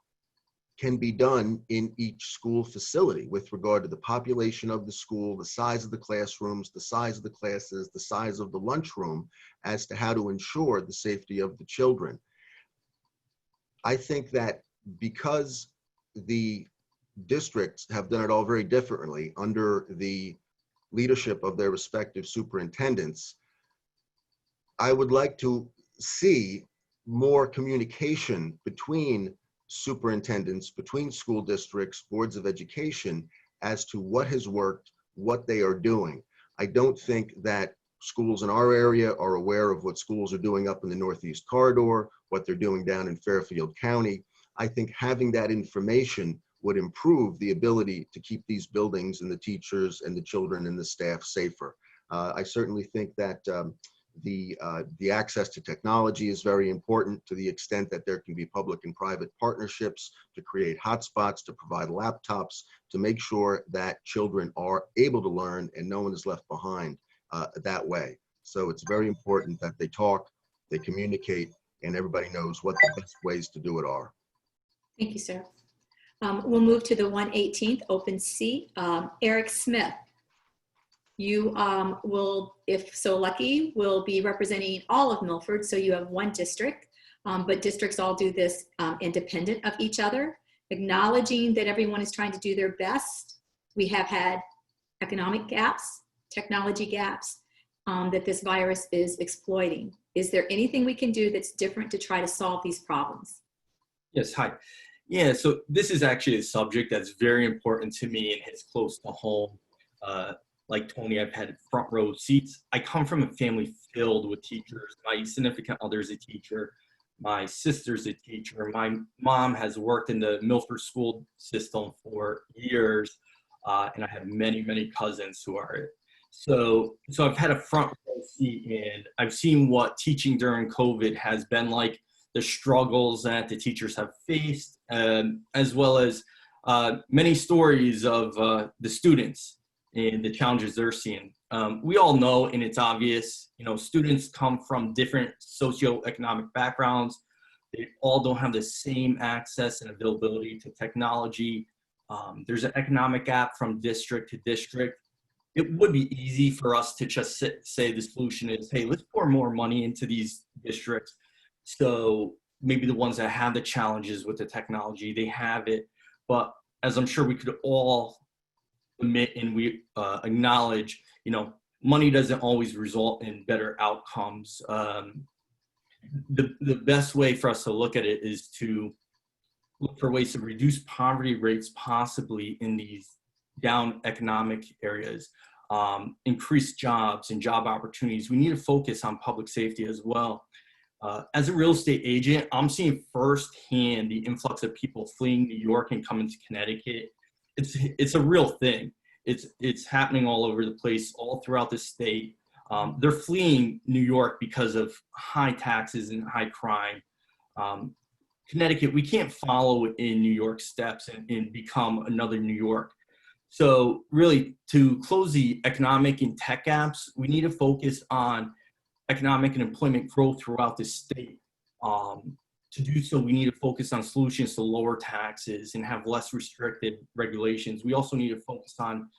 [SPEAKER 10] can be done in each school facility with regard to the population of the school, the size of the classrooms, the size of the classes, the size of the lunchroom, as to how to ensure the safety of the children. I think that because the districts have done it all very differently under the leadership of their respective superintendents, I would like to see more communication between superintendents, between school districts, boards of education, as to what has worked, what they are doing. I don't think that schools in our area are aware of what schools are doing up in the Northeast Corridor, what they're doing down in Fairfield County. I think having that information would improve the ability to keep these buildings and the teachers and the children and the staff safer. I certainly think that the access to technology is very important, to the extent that there can be public and private partnerships to create hotspots, to provide laptops, to make sure that children are able to learn and no one is left behind that way. So it's very important that they talk, they communicate, and everybody knows what the best ways to do it are.
[SPEAKER 2] Thank you, sir. We'll move to the 118th open seat. Eric Smith. You will, if so lucky, will be representing all of Milford. So you have one district, but districts all do this independent of each other, acknowledging that everyone is trying to do their best. We have had economic gaps, technology gaps that this virus is exploiting. Is there anything we can do that's different to try to solve these problems?
[SPEAKER 9] Yes, hi. Yeah, so this is actually a subject that's very important to me and hits close to home. Like Tony, I've had front row seats. I come from a family filled with teachers. My significant other is a teacher. My sister's a teacher. My mom has worked in the Milford school system for years, and I have many, many cousins who are. So I've had a front row seat, and I've seen what teaching during COVID has been like, the struggles that the teachers have faced, as well as many stories of the students and the challenges they're seeing. We all know, and it's obvious, students come from different socioeconomic backgrounds. They all don't have the same access and availability to technology. There's an economic gap from district to district. It would be easy for us to just say the solution is, hey, let's pour more money into these districts. So maybe the ones that have the challenges with the technology, they have it. But as I'm sure we could all admit and we acknowledge, money doesn't always result in better outcomes. The best way for us to look at it is to look for ways to reduce poverty rates possibly in these down economic areas, increase jobs and job opportunities. We need to focus on public safety as well. As a real estate agent, I'm seeing firsthand the influx of people fleeing New York and coming to Connecticut. It's a real thing. It's happening all over the place, all throughout the state. They're fleeing New York because of high taxes and high crime. Connecticut, we can't follow in New York's steps and become another New York. So really, to close the economic and tech gaps, we need to focus on economic and employment growth throughout the state. To do so, we need to focus on solutions to lower taxes and have less restricted regulations. We also need to focus on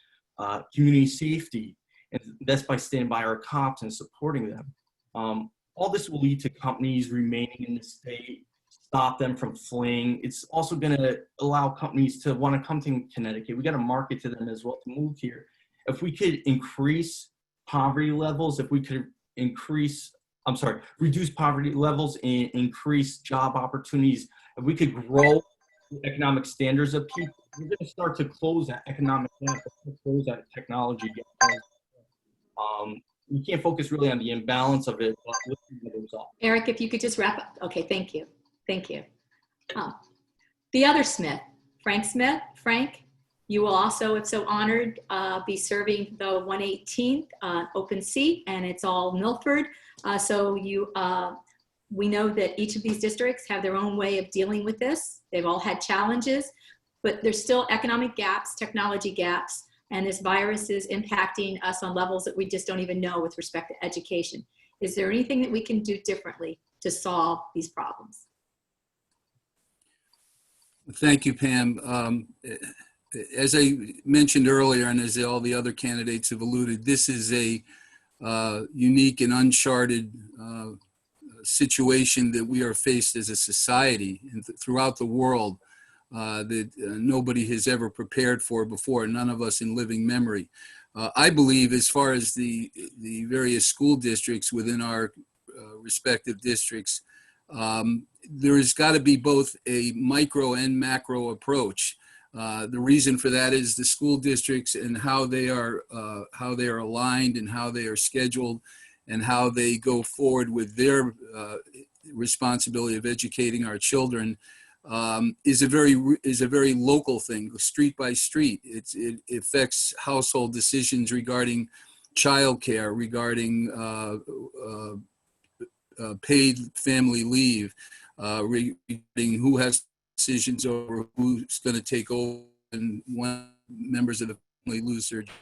[SPEAKER 9] community safety, and that's by standing by our cops and supporting them. All this will lead to companies remaining in the state, stop them from fleeing. It's also going to allow companies to want to come to Connecticut. We got to market to them as well to move here. If we could increase poverty levels, if we could reduce poverty levels and increase job opportunities, if we could grow the economic standards of people, we're going to start to close that economic gap, close that technology gap. We can't focus really on the imbalance of it, but looking at the result.
[SPEAKER 2] Eric, if you could just wrap up. Okay, thank you. Thank you. The other Smith, Frank Smith. Frank, you will also, if so honored, be serving the 118th open seat, and it's all Milford. We know that each of these districts have their own way of dealing with this. They've all had challenges, but there's still economic gaps, technology gaps, and this virus is impacting us on levels that we just don't even know with respect to education. Is there anything that we can do differently to solve these problems?
[SPEAKER 12] Thank you, Pam. As I mentioned earlier, and as all the other candidates have alluded, this is a unique and uncharted situation that we are faced as a society and throughout the world that nobody has ever prepared for before, none of us in living memory. I believe, as far as the various school districts within our respective districts, there has got to be both a micro and macro approach. The reason for that is the school districts and how they are aligned and how they are scheduled and how they go forward with their responsibility of educating our children is a very local thing, street by street. It affects household decisions regarding childcare, regarding paid family leave, regarding who has decisions over who's going to take over and when members of the family lose their job.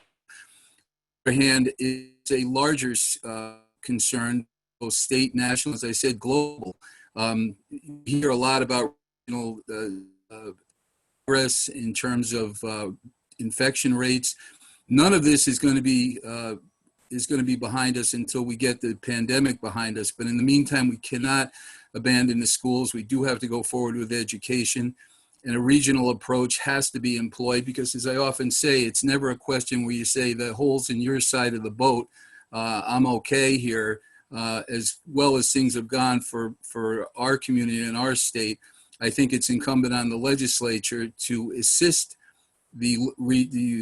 [SPEAKER 12] On the other hand, it's a larger concern, both state, national, as I said, global. You hear a lot about progress in terms of infection rates. None of this is going to be behind us until we get the pandemic behind us. But in the meantime, we cannot abandon the schools. We do have to go forward with education, and a regional approach has to be employed because, as I often say, it's never a question where you say the hole's in your side of the boat. I'm okay here. As well as things have gone for our community and our state, I think it's incumbent on the legislature to assist the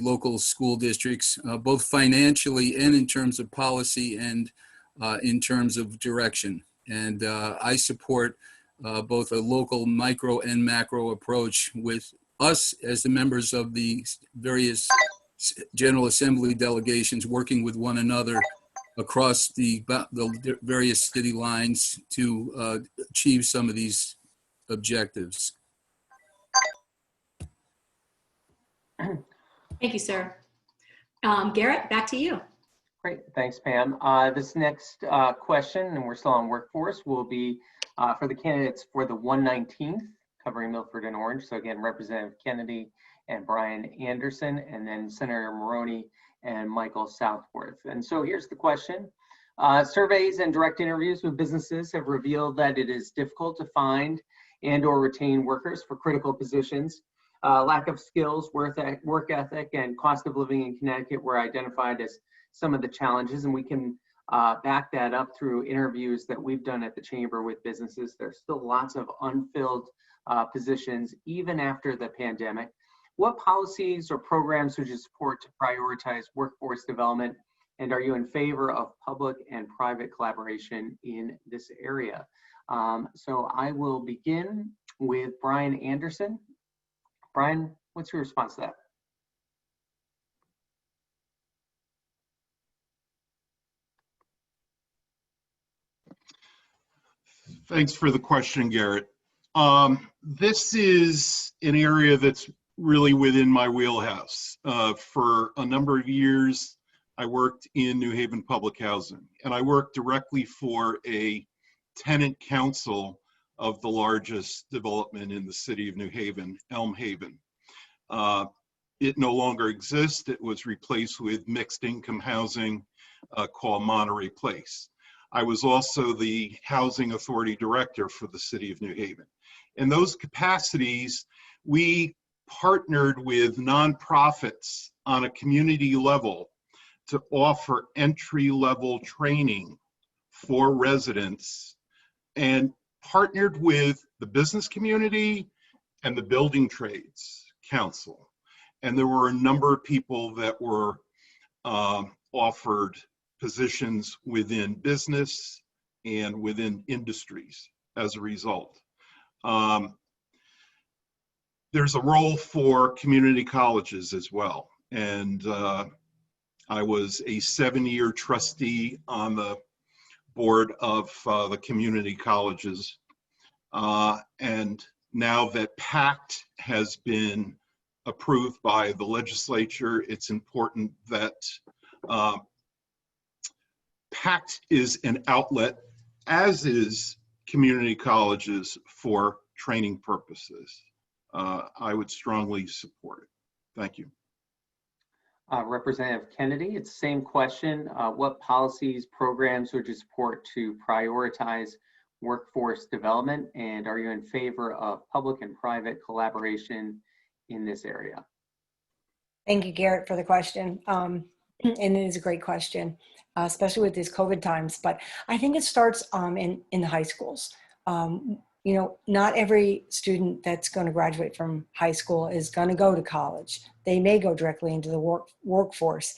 [SPEAKER 12] local school districts, both financially and in terms of policy and in terms of direction. And I support both a local micro and macro approach with us as the members of the various General Assembly delegations working with one another across the various city lines to achieve some of these objectives.
[SPEAKER 2] Thank you, sir. Garrett, back to you.
[SPEAKER 1] Great, thanks, Pam. This next question, and we're still on workforce, will be for the candidates for the 119th, covering Milford and Orange. So again, Representative Kennedy and Brian Anderson, and then Senator Maroney and Michael Southworth. And so here's the question. Surveys and direct interviews with businesses have revealed that it is difficult to find and or retain workers for critical positions. Lack of skills, work ethic, and cost of living in Connecticut were identified as some of the challenges, and we can back that up through interviews that we've done at the Chamber with businesses. There's still lots of unfilled positions even after the pandemic. What policies or programs would you support to prioritize workforce development, and are you in favor of public and private collaboration in this area? So I will begin with Brian Anderson. Brian, what's your response to that?
[SPEAKER 11] Thanks for the question, Garrett. This is an area that's really within my wheelhouse. For a number of years, I worked in New Haven public housing, and I worked directly for a tenant council of the largest development in the city of New Haven, Elm Haven. It no longer exists. It was replaced with mixed income housing called Monterey Place. I was also the housing authority director for the city of New Haven. In those capacities, we partnered with nonprofits on a community level to offer entry-level training for residents, and partnered with the business community and the building trades council. And there were a number of people that were offered positions within business and within industries as a result. There's a role for community colleges as well. And I was a 7-year trustee on the board of the community colleges. And now that PACT has been approved by the legislature, it's important that PACT is an outlet, as is community colleges, for training purposes. I would strongly support it. Thank you.
[SPEAKER 1] Representative Kennedy, it's the same question. What policies, programs would you support to prioritize workforce development? And are you in favor of public and private collaboration in this area?
[SPEAKER 6] Thank you, Garrett, for the question. And it is a great question, especially with these COVID times. But I think it starts in the high schools. You know, not every student that's going to graduate from high school is going to go to college. They may go directly into the workforce.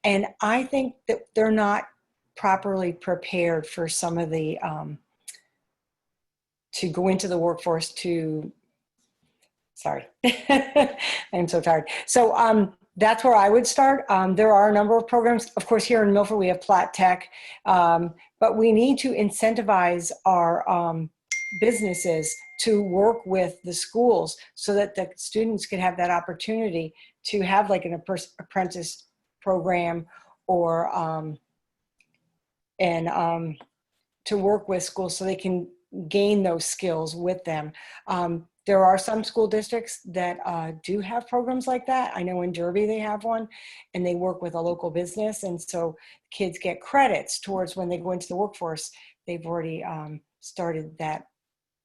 [SPEAKER 6] And I think that they're not properly prepared for some of the, to go into the workforce to, sorry, I'm so tired. So that's where I would start. There are a number of programs. Of course, here in Milford, we have Plat Tech, but we need to incentivize our businesses to work with the schools so that the students can have that opportunity to have like an apprentice program or to work with schools so they can gain those skills with them. There are some school districts that do have programs like that. I know in Derby they have one, and they work with a local business, and so kids get credits towards when they go into the workforce. They've already started that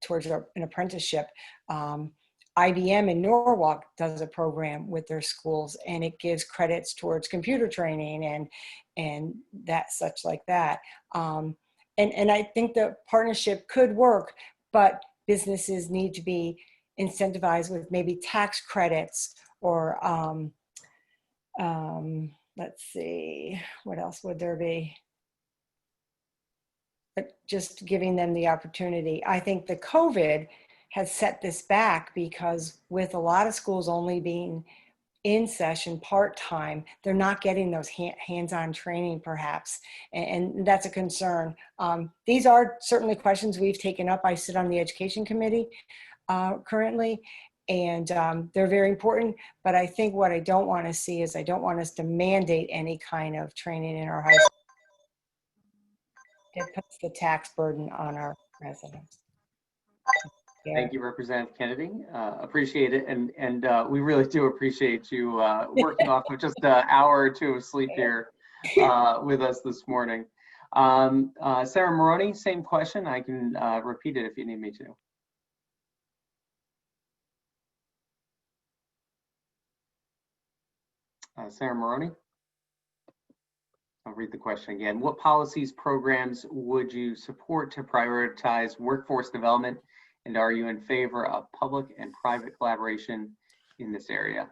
[SPEAKER 6] towards an apprenticeship. IBM in Norwalk does a program with their schools, and it gives credits towards computer training and that such like that. And I think the partnership could work, but businesses need to be incentivized with maybe tax credits or let's see, what else would there be? But just giving them the opportunity. I think the COVID has set this back because with a lot of schools only being in session part-time, they're not getting those hands-on training perhaps, and that's a concern. These are certainly questions we've taken up. I sit on the education committee currently, and they're very important, but I think what I don't want to see is I don't want us to mandate any kind of training in our high school. It puts the tax burden on our residents. Yeah.
[SPEAKER 1] Thank you, Representative Kennedy. Appreciate it. And we really do appreciate you working off of just an hour or two of sleep here with us this morning. Sarah Maroney, same question. I can repeat it if you need me to. Sarah Maroney? I'll read the question again. What policies, programs would you support to prioritize workforce development? And are you in favor of public and private collaboration in this area?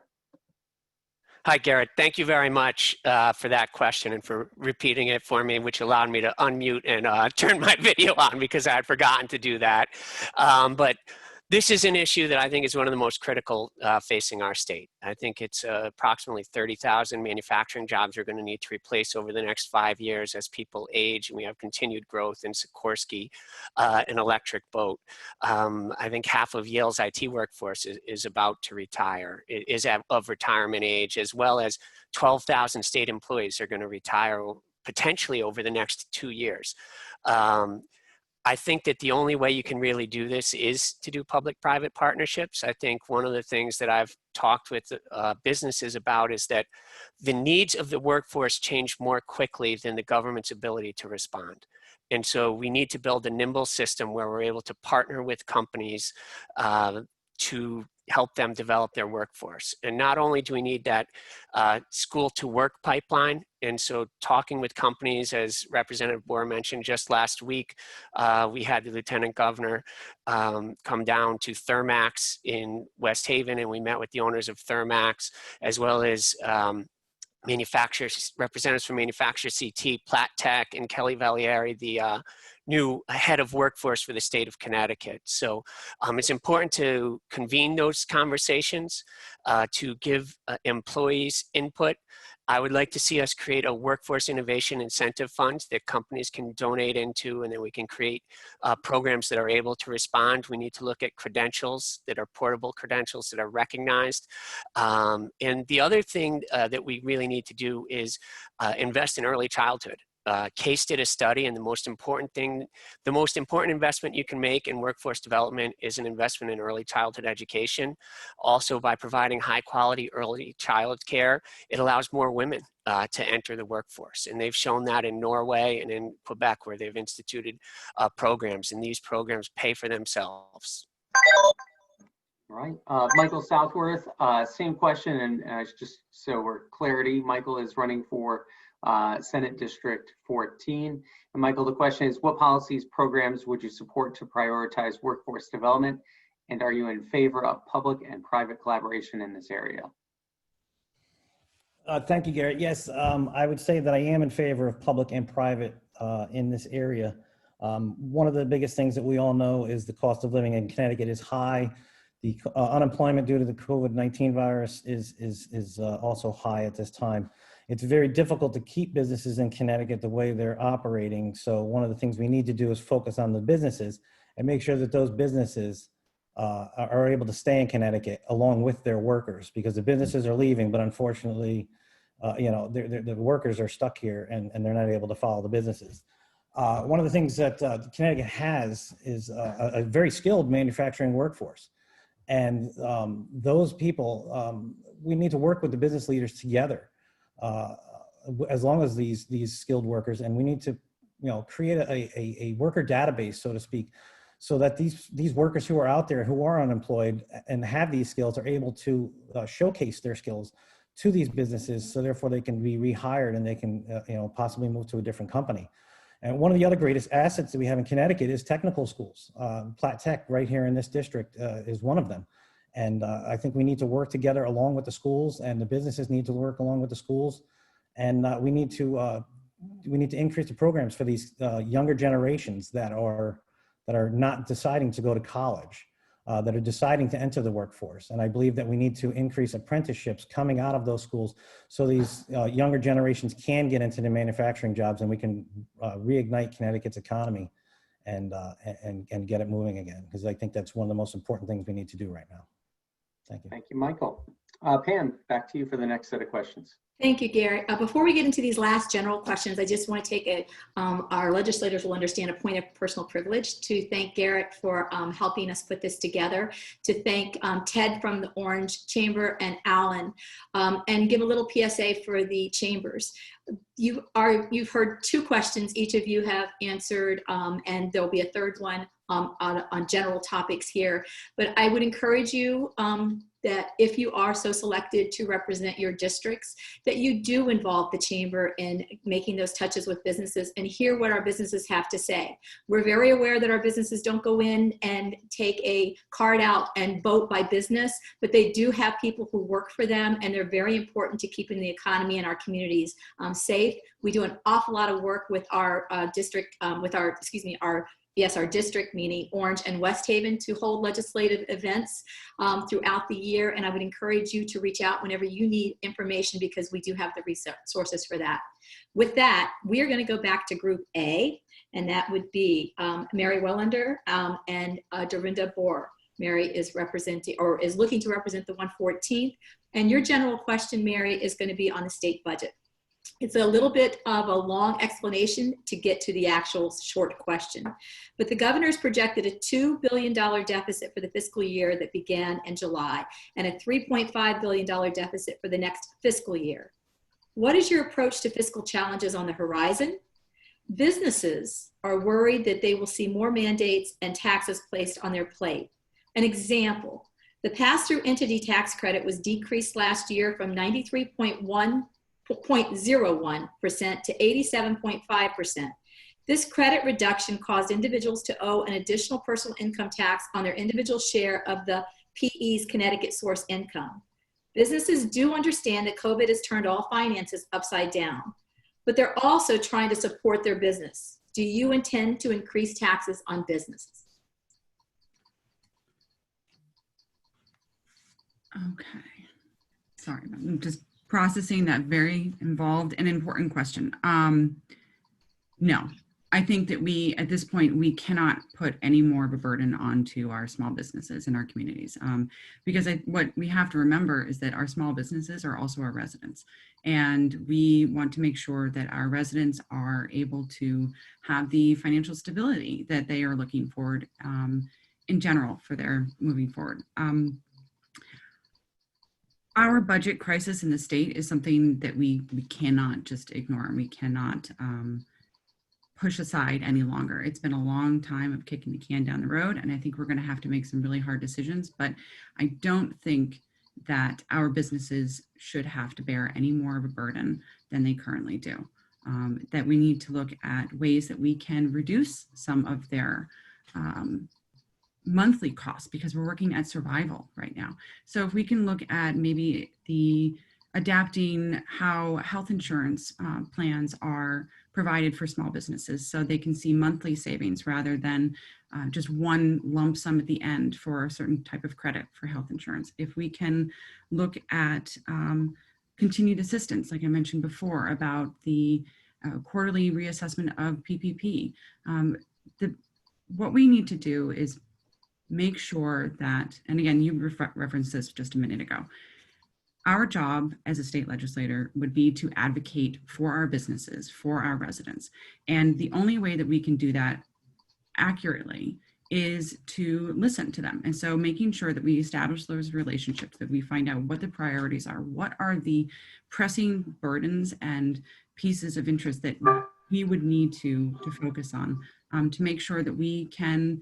[SPEAKER 13] Hi, Garrett. Thank you very much for that question and for repeating it for me, which allowed me to unmute and turn my video on because I had forgotten to do that. But This is an issue that I think is one of the most critical facing our state. I think it's approximately 30,000 manufacturing jobs are going to need to replace over the next 5 years as people age and we have continued growth in Sikorsky, an electric boat. I think half of Yale's IT workforce is about to retire, is of retirement age, as well as 12,000 state employees are going to retire potentially over the next 2 years. I think that the only way you can really do this is to do public-private partnerships. I think one of the things that I've talked with businesses about is that the needs of the workforce change more quickly than the government's ability to respond. And so we need to build a nimble system where we're able to partner with companies to help them develop their workforce. And not only do we need that school to work pipeline, and so talking with companies, as Representative Boer mentioned just last week, we had the Lieutenant Governor come down to Thermax in West Haven, and we met with the owners of Thermax, as well as manufacturers, representatives from Manufacturer CT, Platt Tech, and Kelly Valieri, the new head of workforce for the state of Connecticut. So it's important to convene those conversations, to give employees input. I would like to see us create a workforce innovation incentive fund that companies can donate into, and then we can create programs that are able to respond. We need to look at credentials that are portable credentials that are recognized. And the other thing that we really need to do is invest in early childhood. Case did a study, and the most important investment you can make in workforce development is an investment in early childhood education. Also, by providing high quality early child care, it allows more women to enter the workforce. And they've shown that in Norway and in Quebec, where they've instituted programs, and these programs pay for themselves.
[SPEAKER 1] All right, Michael Southworth, same question, and just so we're clarity, Michael is running for Senate District 14. And Michael, the question is, what policies, programs would you support to prioritize workforce development? And are you in favor of public and private collaboration in this area?
[SPEAKER 14] Thank you, Garrett. Yes, I would say that I am in favor of public and private in this area. One of the biggest things that we all know is the cost of living in Connecticut is high. The unemployment due to the COVID-19 virus is also high at this time. It's very difficult to keep businesses in Connecticut the way they're operating. So one of the things we need to do is focus on the businesses and make sure that those businesses are able to stay in Connecticut along with their workers, because the businesses are leaving, but unfortunately, the workers are stuck here and they're not able to follow the businesses. One of the things that Connecticut has is a very skilled manufacturing workforce. And those people, we need to work with the business leaders together. As long as these skilled workers, and we need to create a worker database, so to speak, so that these workers who are out there who are unemployed and have these skills are able to showcase their skills to these businesses, so therefore they can be rehired and they can possibly move to a different company. And one of the other greatest assets that we have in Connecticut is technical schools. Platt Tech right here in this district is one of them. And I think we need to work together along with the schools, and the businesses need to work along with the schools. And we need to increase the programs for these younger generations that are not deciding to go to college, that are deciding to enter the workforce. And I believe that we need to increase apprenticeships coming out of those schools so these younger generations can get into the manufacturing jobs, and we can reignite Connecticut's economy and get it moving again, because I think that's one of the most important things we need to do right now. Thank you.
[SPEAKER 1] Thank you, Michael. Pam, back to you for the next set of questions.
[SPEAKER 2] Thank you, Garrett. Before we get into these last general questions, I just want to take our legislators will understand, a point of personal privilege to thank Garrett for helping us put this together, to thank Ted from the Orange Chamber and Alan, and give a little PSA for the chambers. You've heard 2 questions each of you have answered, and there'll be a third one on general topics here. But I would encourage you that if you are so selected to represent your districts, that you do involve the chamber in making those touches with businesses and hear what our businesses have to say. We're very aware that our businesses don't go in and take a card out and vote by business, but they do have people who work for them, and they're very important to keeping the economy and our communities safe. We do an awful lot of work with our our our district, meaning Orange and West Haven, to hold legislative events throughout the year. And I would encourage you to reach out whenever you need information, because we do have the resources for that. With that, we are going to go back to Group A, and that would be Mary Wellander and Dorinda Bohr. Mary is representing, or is looking to represent, the 114th. And your general question, Mary, is going to be on the state budget. It's a little bit of a long explanation to get to the actual short question. But the governor's projected a $2 billion deficit for the fiscal year that began in July, and a $3.5 billion deficit for the next fiscal year. What is your approach to fiscal challenges on the horizon? Businesses are worried that they will see more mandates and taxes placed on their plate. An example, the pass-through entity tax credit was decreased last year from 93.01% to 87.5%. This credit reduction caused individuals to owe an additional personal income tax on their individual share of the PE's Connecticut source income. Businesses do understand that COVID has turned all finances upside down, but they're also trying to support their business. Do you intend to increase taxes on businesses?
[SPEAKER 4] Okay. Sorry, I'm just processing that very involved and important question. No, I think that we, at this point, we cannot put any more of a burden onto our small businesses in our communities. Because what we have to remember is that our small businesses are also our residents. And we want to make sure that our residents are able to have the financial stability that they are looking forward in general for their moving forward. Our budget crisis in the state is something that we cannot just ignore, and we cannot push aside any longer. It's been a long time of kicking the can down the road, and I think we're going to have to make some really hard decisions, but I don't think that our businesses should have to bear any more of a burden than they currently do. That we need to look at ways that we can reduce some of their monthly costs, because we're working at survival right now. So if we can look at maybe adapting how health insurance plans are provided for small businesses, so they can see monthly savings rather than just one lump sum at the end for a certain type of credit for health insurance. If we can look at continued assistance, like I mentioned before, about the quarterly reassessment of PPP, what we need to do is make sure that, and again, you referenced this just a minute ago, our job as a state legislator would be to advocate for our businesses, for our residents. And the only way that we can do that accurately is to listen to them. And so making sure that we establish those relationships, that we find out what the priorities are, what are the pressing burdens and pieces of interest that we would need to focus on to make sure that we can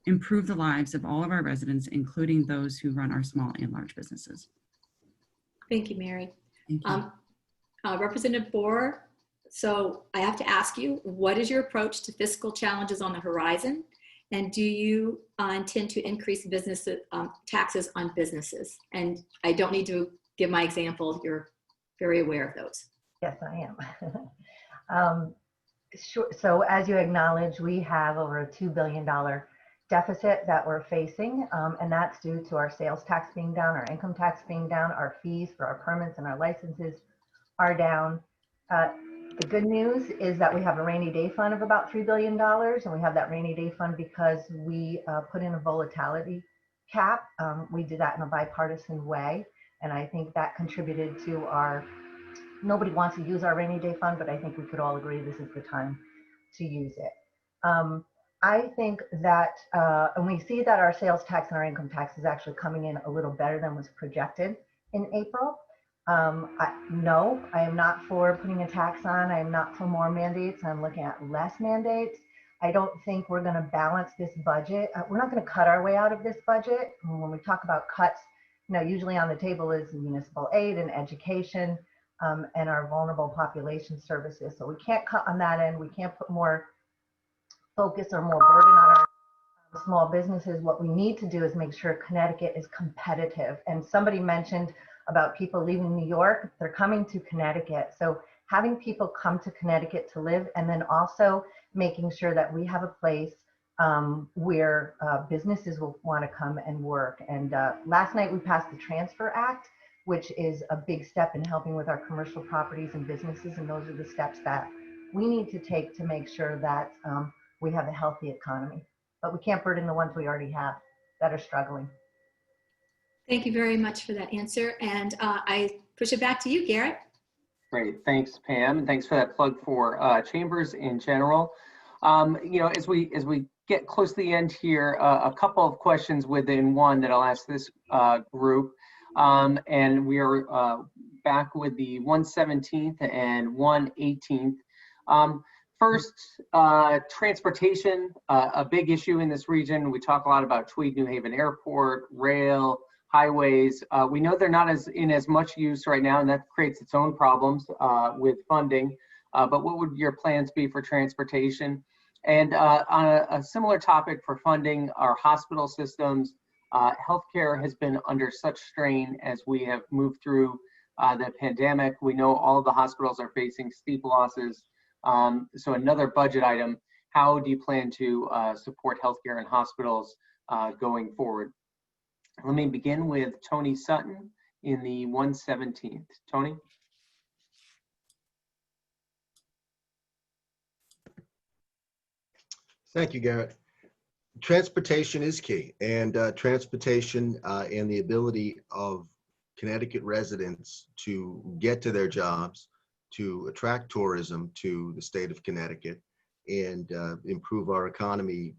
[SPEAKER 4] improve the lives of all of our residents, including those who run our small and large businesses.
[SPEAKER 2] Thank you, Mary.
[SPEAKER 4] Thank you.
[SPEAKER 2] Representative Bohr, so I have to ask you, what is your approach to fiscal challenges on the horizon? And do you intend to increase business taxes on businesses? And I don't need to give my example, you're very aware of those.
[SPEAKER 5] Yes, I am. Sure. So as you acknowledge, we have over a $2 billion deficit that we're facing, and that's due to our sales tax being down, our income tax being down, our fees for our permits and our licenses are down. The good news is that we have a rainy day fund of about $3 billion, and we have that rainy day fund because we put in a volatility cap. We did that in a bipartisan way, and I think that contributed to our, nobody wants to use our rainy day fund, but I think we could all agree this is the time to use it. I think that, and we see that our sales tax and our income tax is actually coming in a little better than was projected in April. No, I am not for putting a tax on. I am not for more mandates. I'm looking at less mandates. I don't think we're going to balance this budget. We're not going to cut our way out of this budget. When we talk about cuts, usually on the table is municipal aid and education and our vulnerable population services. So we can't cut on that end. We can't put more focus or more burden on our small businesses. What we need to do is make sure Connecticut is competitive. And somebody mentioned about people leaving New York, they're coming to Connecticut. So having people come to Connecticut to live, and then also making sure that we have a place where businesses will want to come and work. And last night we passed the Transfer Act, which is a big step in helping with our commercial properties and businesses. And those are the steps that we need to take to make sure that we have a healthy economy. But we can't burden the ones we already have that are struggling.
[SPEAKER 2] Thank you very much for that answer. And I push it back to you, Garrett.
[SPEAKER 1] Great, thanks, Pam, and thanks for that plug for chambers in general. You know, as we get close to the end here, a couple of questions within one that I'll ask this group, and we are back with the 117th and 118th. First, transportation, a big issue in this region. We talk a lot about Tweed New Haven Airport, rail, highways. We know they're not in as much use right now, and that creates its own problems with funding. But what would your plans be for transportation? And on a similar topic for funding, our hospital systems, healthcare has been under such strain as we have moved through the pandemic. We know all of the hospitals are facing steep losses. So another budget item, how do you plan to support healthcare and hospitals going forward? Let me begin with Tony Sutton in the 117th. Tony?
[SPEAKER 10] Thank you, Garrett. Transportation is key, and transportation and the ability of Connecticut residents to get to their jobs, to attract tourism to the state of Connecticut, and improve our economy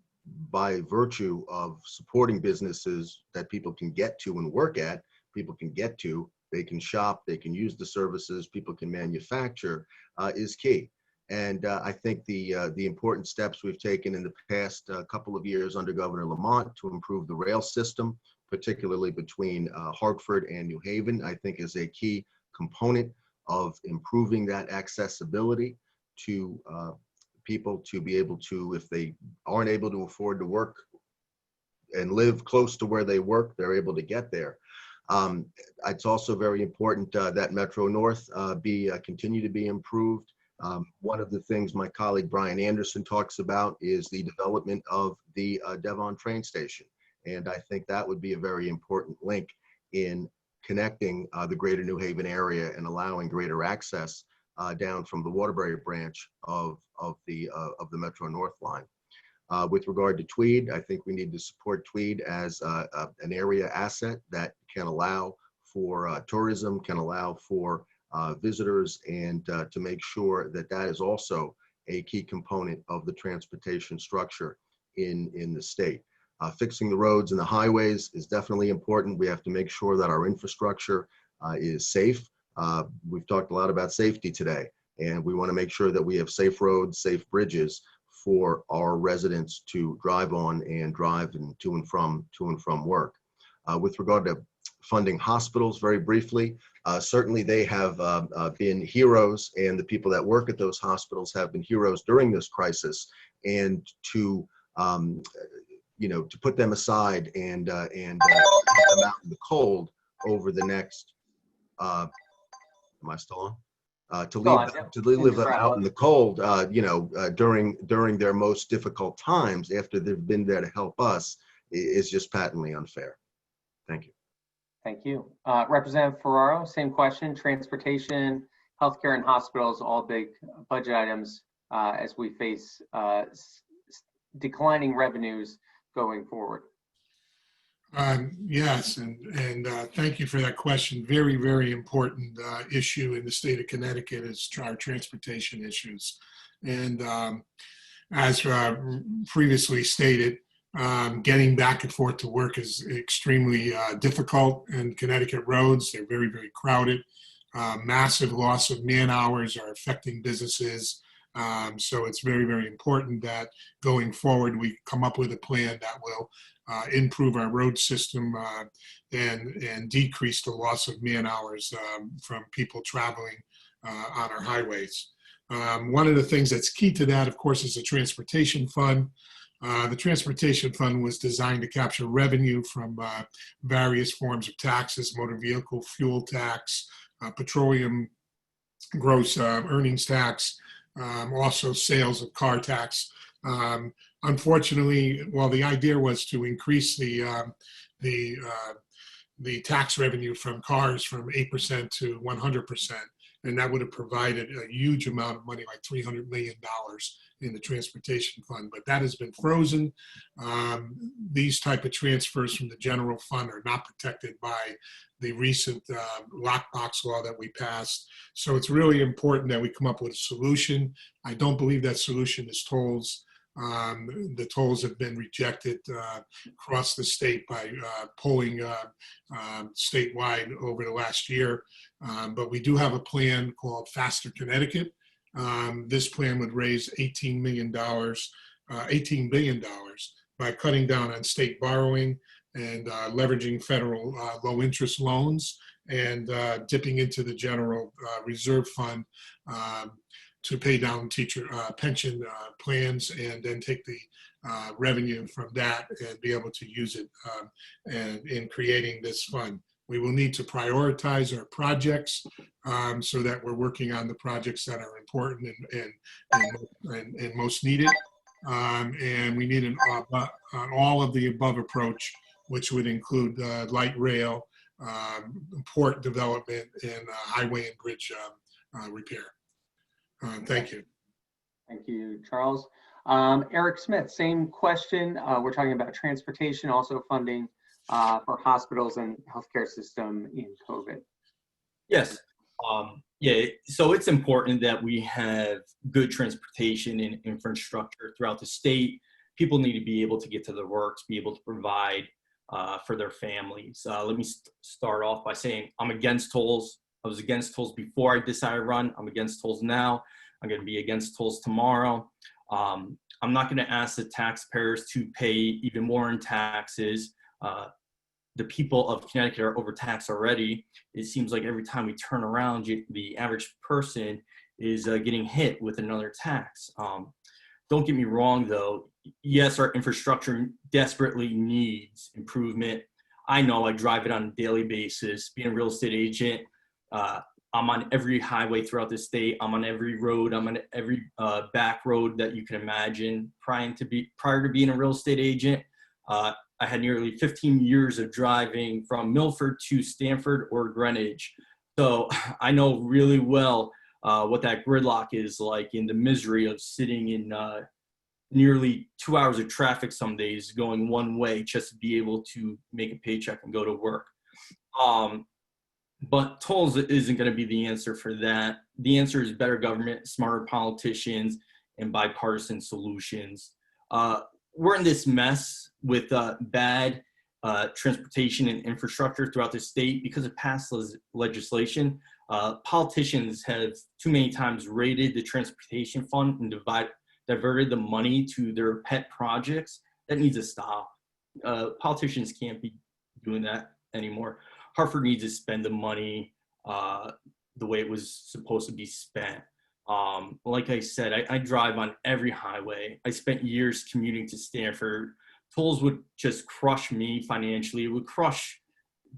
[SPEAKER 10] by virtue of supporting businesses that people can get to and work at, people can get to, they can shop, they can use the services, people can manufacture, is key. And I think the important steps we've taken in the past couple of years under Governor Lamont to improve the rail system, particularly between Hartford and New Haven, I think is a key component of improving that accessibility to people to be able to, if they aren't able to afford to work and live close to where they work, they're able to get there. It's also very important that Metro North continue to be improved. One of the things my colleague Brian Anderson talks about is the development of the Devon train station. And I think that would be a very important link in connecting the greater New Haven area and allowing greater access down from the Waterbury branch of the Metro North line. With regard to Tweed, I think we need to support Tweed as an area asset that can allow for tourism, can allow for visitors, and to make sure that that is also a key component of the transportation structure in the state. Fixing the roads and the highways is definitely important. We have to make sure that our infrastructure is safe. We've talked a lot about safety today, and we want to make sure that we have safe roads, safe bridges for our residents to drive on and drive to and from work. With regard to funding hospitals, very briefly, certainly they have been heroes, and the people that work at those hospitals have been heroes during this crisis. And to to put them aside and get them out in the cold over the next. Am I still on? To leave them out in the cold, during their most difficult times after they've been there to help us is just patently unfair. Thank you.
[SPEAKER 1] Thank you. Representative Ferraro, same question. Transportation, healthcare, and hospitals, all big budget items as we face declining revenues going forward.
[SPEAKER 8] Yes, and thank you for that question. Very, very important issue in the state of Connecticut is our transportation issues. And as previously stated, getting back and forth to work is extremely difficult, and Connecticut roads, they're very, very crowded. Massive loss of man hours are affecting businesses. So it's very, very important that going forward, we come up with a plan that will improve our road system and decrease the loss of man hours from people traveling on our highways. One of the things that's key to that, of course, is the transportation fund. The transportation fund was designed to capture revenue from various forms of taxes, motor vehicle fuel tax, petroleum gross earnings tax, also sales of car tax. Unfortunately, well, the idea was to increase the tax revenue from cars from 8% to 100%. And that would have provided a huge amount of money, like $300 million in the transportation fund, but that has been frozen. These type of transfers from the general fund are not protected by the recent lockbox law that we passed. So it's really important that we come up with a solution. I don't believe that solution is tolls. The tolls have been rejected across the state by polling statewide over the last year. But we do have a plan called Faster Connecticut. This plan would raise $18 billion by cutting down on state borrowing and leveraging federal low interest loans and dipping into the general reserve fund to pay down teacher pension plans, and then take the revenue from that and be able to use it and in creating this fund. We will need to prioritize our projects so that we're working on the projects that are important and most needed. And we need an all of the above approach, which would include light rail, port development, and highway and bridge repair. Thank you.
[SPEAKER 1] Thank you, Charles. Eric Smith, same question. We're talking about transportation, also funding for hospitals and healthcare system in COVID.
[SPEAKER 9] Yes. Yeah, so it's important that we have good transportation and infrastructure throughout the state. People need to be able to get to their work, to be able to provide for their families. Let me start off by saying I'm against tolls. I was against tolls before I decided to run. I'm against tolls now. I'm going to be against tolls tomorrow. I'm not going to ask the taxpayers to pay even more in taxes. The people of Connecticut are overtaxed already. It seems like every time we turn around, the average person is getting hit with another tax. Don't get me wrong, though. Yes, our infrastructure desperately needs improvement. I know I drive it on a daily basis. Being a real estate agent, I'm on every highway throughout the state. I'm on every road. I'm on every back road that you can imagine. Prior to being a real estate agent, I had nearly 15 years of driving from Milford to Stamford or Greenwich. So I know really well what that gridlock is like, in the misery of sitting in nearly 2 hours of traffic some days going one way just to be able to make a paycheck and go to work. But tolls isn't going to be the answer for that. The answer is better government, smarter politicians, and bipartisan solutions. We're in this mess with bad transportation and infrastructure throughout the state because of past legislation. Politicians have too many times raided the transportation fund and diverted the money to their pet projects. That needs to stop. Politicians can't be doing that anymore. Hartford needs to spend the money the way it was supposed to be spent. Like I said, I drive on every highway. I spent years commuting to Stamford. Tolls would just crush me financially. It would crush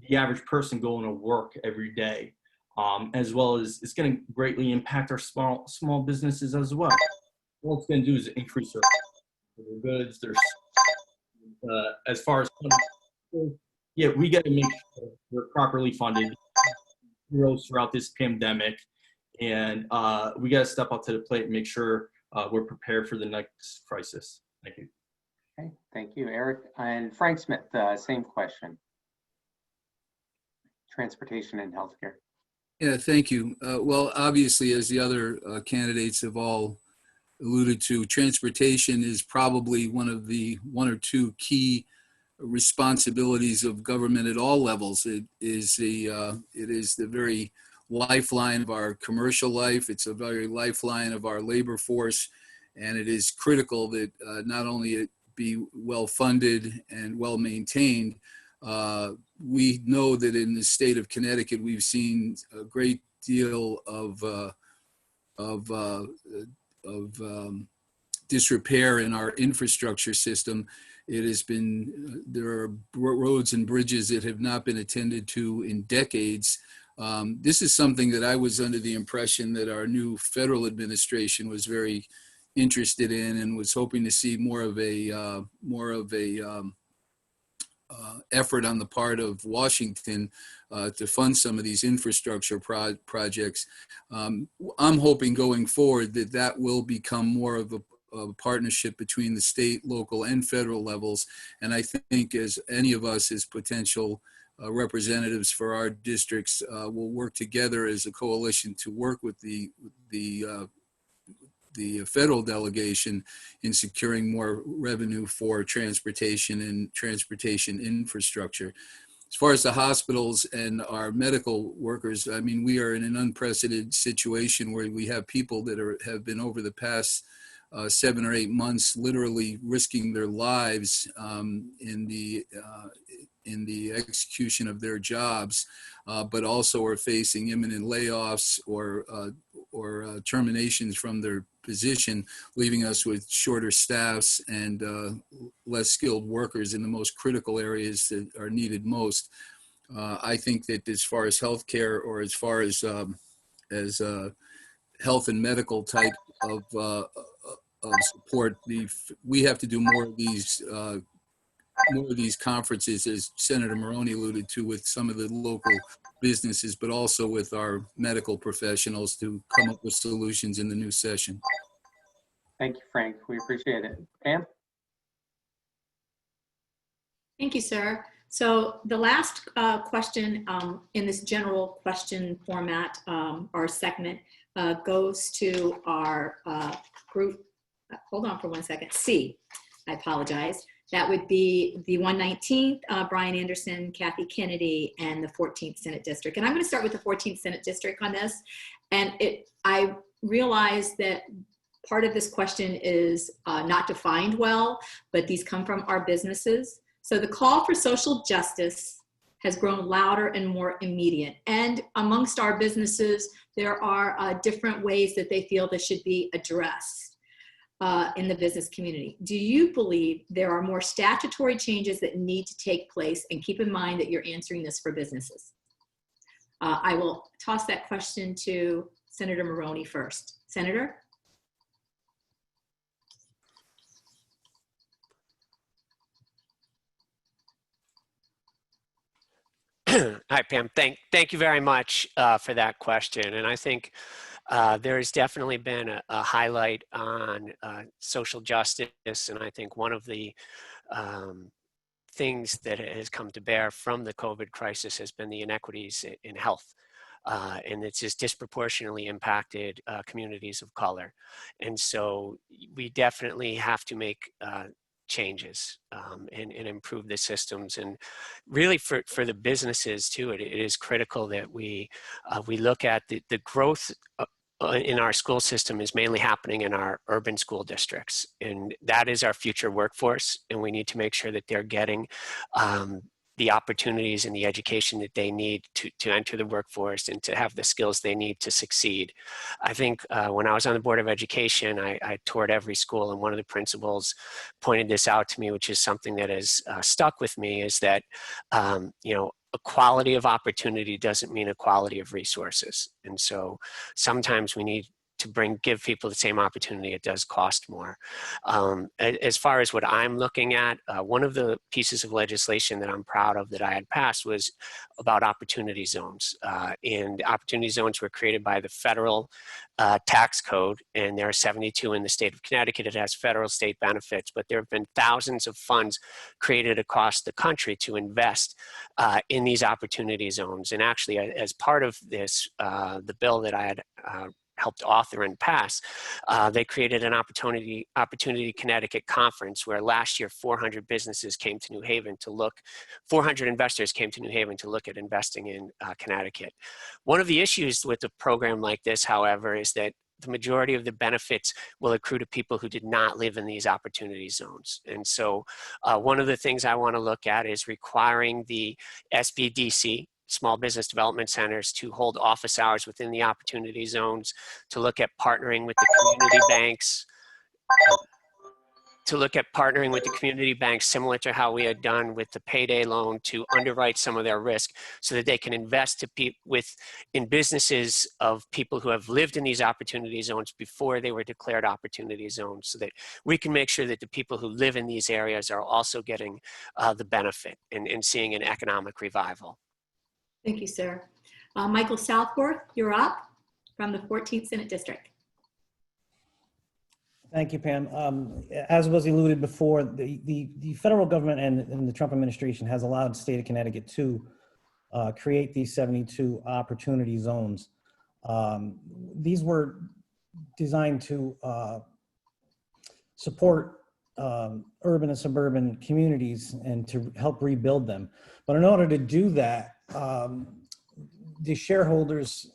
[SPEAKER 9] the average person going to work every day, as well as it's going to greatly impact our small businesses as well. All it's going to do is increase their goods. As far as funding, yeah, we got to make sure we're properly funded throughout this pandemic, and we got to step up to the plate and make sure we're prepared for the next crisis. Thank you.
[SPEAKER 1] Okay, thank you, Eric. And Frank Smith, same question. Transportation and healthcare.
[SPEAKER 12] Yeah, thank you. Well, obviously, as the other candidates have all alluded to, transportation is probably one or two key responsibilities of government at all levels. It is the very lifeline of our commercial life. It's a very lifeline of our labor force, and it is critical that not only it be well funded and well maintained. We know that in the state of Connecticut, we've seen a great deal of disrepair in our infrastructure system. It has been, there are roads and bridges that have not been attended to in decades. This is something that I was under the impression that our new federal administration was very interested in and was hoping to see more of a effort on the part of Washington to fund some of these infrastructure projects. I'm hoping going forward that that will become more of a partnership between the state, local, and federal levels. And I think as any of us as potential representatives for our districts will work together as a coalition to work with the federal delegation in securing more revenue for transportation and transportation infrastructure. As far as the hospitals and our medical workers, I mean, we are in an unprecedented situation where we have people that have been over the past 7 or 8 months literally risking their lives in the execution of their jobs, but also are facing imminent layoffs or terminations from their position, leaving us with shorter staffs and less skilled workers in the most critical areas that are needed most. I think that as far as healthcare or as far as health and medical type of support, we have to do more of these conferences, as Senator Maroney alluded to, with some of the local businesses, but also with our medical professionals to come up with solutions in the new session.
[SPEAKER 1] Thank you, Frank. We appreciate it. Pam?
[SPEAKER 2] Thank you, sir. So the last question in this general question format or segment goes to our group. Hold on for 1 second. C, I apologize. That would be the 119th, Brian Anderson, Kathy Kennedy, and the 14th Senate District. And I'm going to start with the 14th Senate District on this. And I realize that part of this question is not defined well, but these come from our businesses. So the call for social justice has grown louder and more immediate. And amongst our businesses, there are different ways that they feel this should be addressed in the business community. Do you believe there are more statutory changes that need to take place? And keep in mind that you're answering this for businesses. I will toss that question to Senator Maroney first. Senator?
[SPEAKER 13] Hi, Pam. Thank you very much for that question. And I think there has definitely been a highlight on social justice. And I think one of the things that has come to bear from the COVID crisis has been the inequities in health. And it's just disproportionately impacted communities of color. And so we definitely have to make changes and improve the systems. And really for the businesses too, it is critical that we look at the growth in our school system is mainly happening in our urban school districts. And that is our future workforce. And we need to make sure that they're getting the opportunities and the education that they need to enter the workforce and to have the skills they need to succeed. I think when I was on the Board of Education, I toured every school, and one of the principals pointed this out to me, which is something that has stuck with me, is that, equality of opportunity doesn't mean equality of resources. And so sometimes we need to give people the same opportunity. It does cost more. As far as what I'm looking at, one of the pieces of legislation that I'm proud of that I had passed was about opportunity zones. And opportunity zones were created by the federal tax code, and there are 72 in the state of Connecticut. It has federal state benefits, but there have been thousands of funds created across the country to invest in these opportunity zones. And actually, as part of this, the bill that I had helped author and pass, they created an Opportunity Connecticut conference where last year 400 businesses came to New Haven to look, 400 investors came to New Haven to look at investing in Connecticut. One of the issues with a program like this, however, is that the majority of the benefits will accrue to people who did not live in these opportunity zones. And so one of the things I want to look at is requiring the SBDC, Small Business Development Centers, to hold office hours within the opportunity zones, to look at partnering with the community banks. to look at partnering with the community banks, similar to how we had done with the payday loan, to underwrite some of their risk so that they can invest in businesses of people who have lived in these opportunity zones before they were declared opportunity zones, so that we can make sure that the people who live in these areas are also getting the benefit and seeing an economic revival.
[SPEAKER 2] Thank you, sir. Michael Southworth, you're up from the 14th Senate District.
[SPEAKER 14] Thank you, Pam. As was alluded before, the federal government and the Trump administration has allowed the state of Connecticut to create these 72 opportunity zones. These were designed to support urban and suburban communities and to help rebuild them. But in order to do that, the shareholders,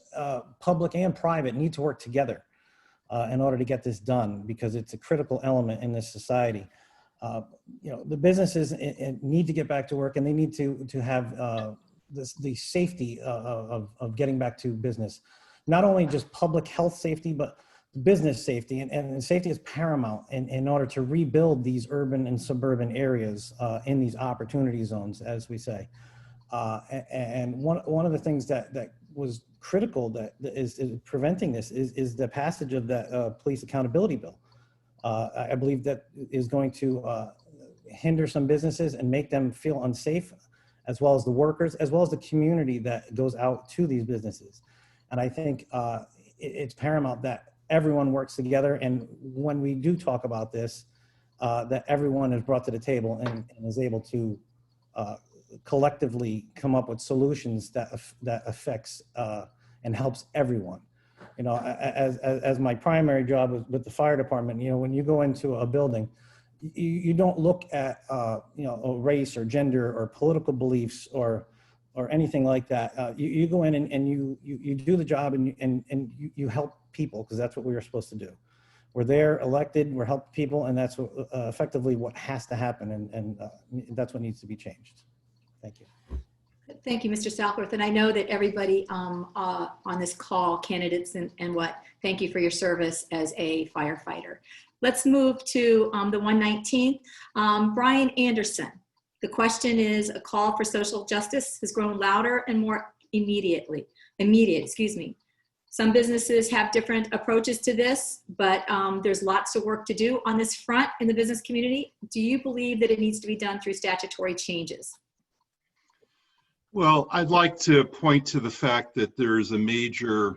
[SPEAKER 14] public and private, need to work together in order to get this done, because it's a critical element in this society. The businesses need to get back to work, and they need to have the safety of getting back to business. Not only just public health safety, but business safety, and safety is paramount in order to rebuild these urban and suburban areas in these opportunity zones, as we say. And one of the things that was critical that is preventing this is the passage of that police accountability bill. I believe that is going to hinder some businesses and make them feel unsafe, as well as the workers, as well as the community that goes out to these businesses. And I think it's paramount that everyone works together, and when we do talk about this, that everyone is brought to the table and is able to collectively come up with solutions that affects and helps everyone. As my primary job with the fire department, when you go into a building, you don't look at a race or gender or political beliefs or anything like that. You go in and you do the job, and you help people, because that's what we were supposed to do. We're there elected, we're helping people, and that's effectively what has to happen, and that's what needs to be changed. Thank you.
[SPEAKER 2] Thank you, Mr. Southworth. And I know that everybody on this call, candidates and what, thank you for your service as a firefighter. Let's move to the 119th. Brian Anderson. The question is, a call for social justice has grown louder and more immediate. Some businesses have different approaches to this, but there's lots of work to do on this front in the business community. Do you believe that it needs to be done through statutory changes?
[SPEAKER 11] Well, I'd like to point to the fact that there's a major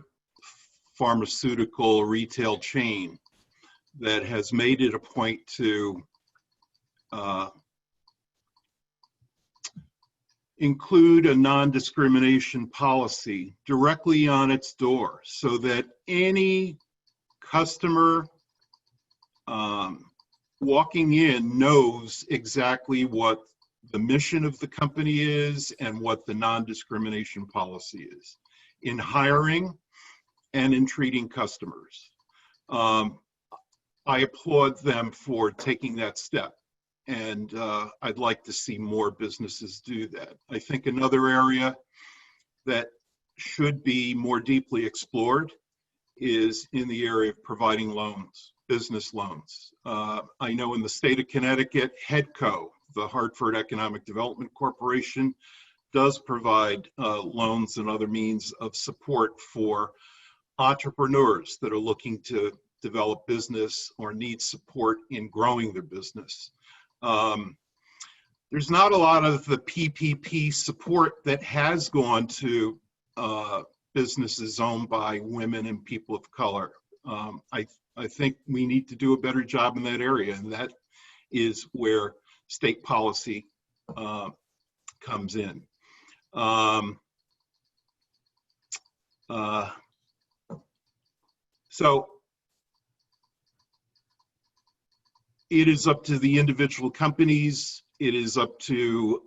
[SPEAKER 11] pharmaceutical retail chain that has made it a point to include a non-discrimination policy directly on its door, so that any customer walking in knows exactly what the mission of the company is and what the non-discrimination policy is in hiring and in treating customers. I applaud them for taking that step, and I'd like to see more businesses do that. I think another area that should be more deeply explored is in the area of providing loans, business loans. I know in the state of Connecticut, HEDCO, the Hartford Economic Development Corporation, does provide loans and other means of support for entrepreneurs that are looking to develop business or need support in growing their business. There's not a lot of the PPP support that has gone to businesses owned by women and people of color. I think we need to do a better job in that area, and that is where state policy comes in. So it is up to the individual companies. It is up to,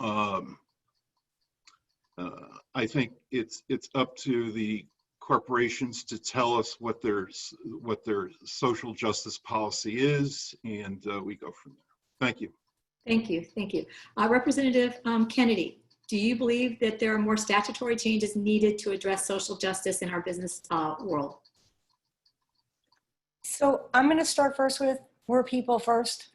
[SPEAKER 11] I think it's up to the corporations to tell us what their social justice policy is, and we go from there. Thank you.
[SPEAKER 2] Thank you, thank you. Representative Kennedy, do you believe that there are more statutory changes needed to address social justice in our business world?
[SPEAKER 6] So I'm going to start first with we're people first.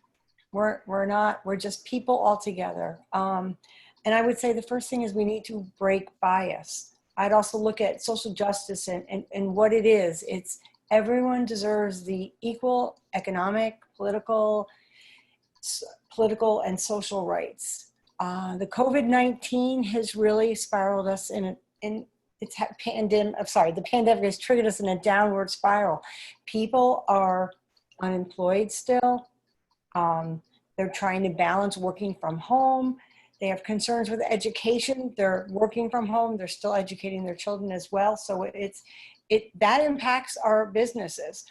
[SPEAKER 6] We're just people all together. And I would say the first thing is we need to break bias. I'd also look at social justice and what it is. It's everyone deserves the equal economic, political and social rights. The COVID-19 has really spiraled us the pandemic has triggered us in a downward spiral. People are unemployed still. They're trying to balance working from home. They have concerns with education. They're working from home. They're still educating their children as well. So that impacts our businesses.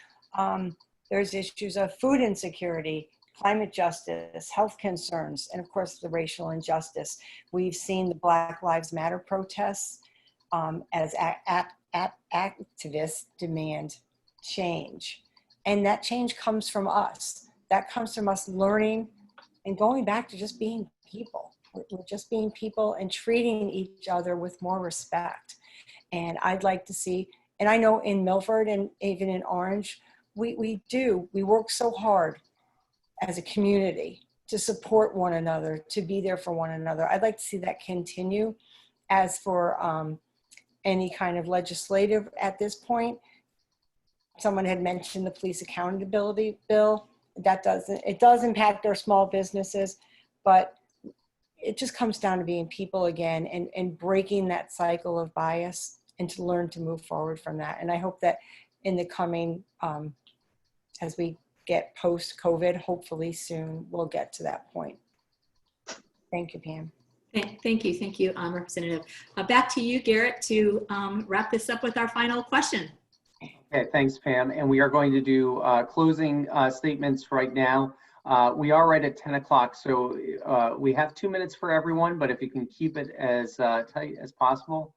[SPEAKER 6] There's issues of food insecurity, climate justice, health concerns, and of course the racial injustice. We've seen the Black Lives Matter protests as activists demand change. And that change comes from us. That comes from us learning and going back to just being people. We're just being people and treating each other with more respect. And I'd like to see, and I know in Milford and even in Orange, we work so hard as a community to support one another, to be there for one another. I'd like to see that continue. As for any kind of legislative at this point, someone had mentioned the police accountability bill. It does impact our small businesses, but it just comes down to being people again and breaking that cycle of bias and to learn to move forward from that. And I hope that in the coming, as we get post-COVID, hopefully soon, we'll get to that point. Thank you, Pam.
[SPEAKER 2] Thank you, Representative. Back to you, Garrett, to wrap this up with our final question.
[SPEAKER 1] Okay, thanks, Pam. And we are going to do closing statements right now. We are right at 10 o'clock, so we have 2 minutes for everyone, but if you can keep it as tight as possible,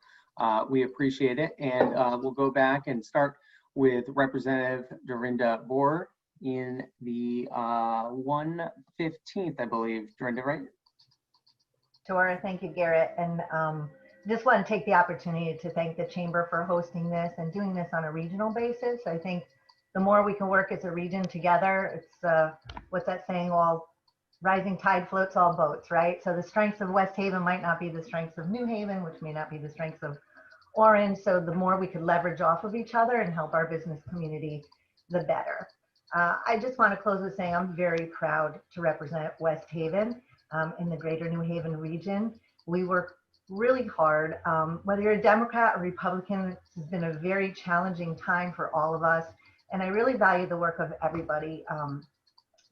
[SPEAKER 1] we appreciate it. And we'll go back and start with Representative Dorinda Boer in the 115th, I believe. Dorinda, right?
[SPEAKER 5] Sure, thank you, Garrett. And just want to take the opportunity to thank the Chamber for hosting this and doing this on a regional basis. I think the more we can work as a region together, it's what's that saying, all rising tide floats all boats, right? So the strengths of West Haven might not be the strengths of New Haven, which may not be the strengths of Orange. So the more we could leverage off of each other and help our business community, the better. I just want to close with saying I'm very proud to represent West Haven in the greater New Haven region. We work really hard. Whether you're a Democrat or Republican, this has been a very challenging time for all of us. And I really value the work of everybody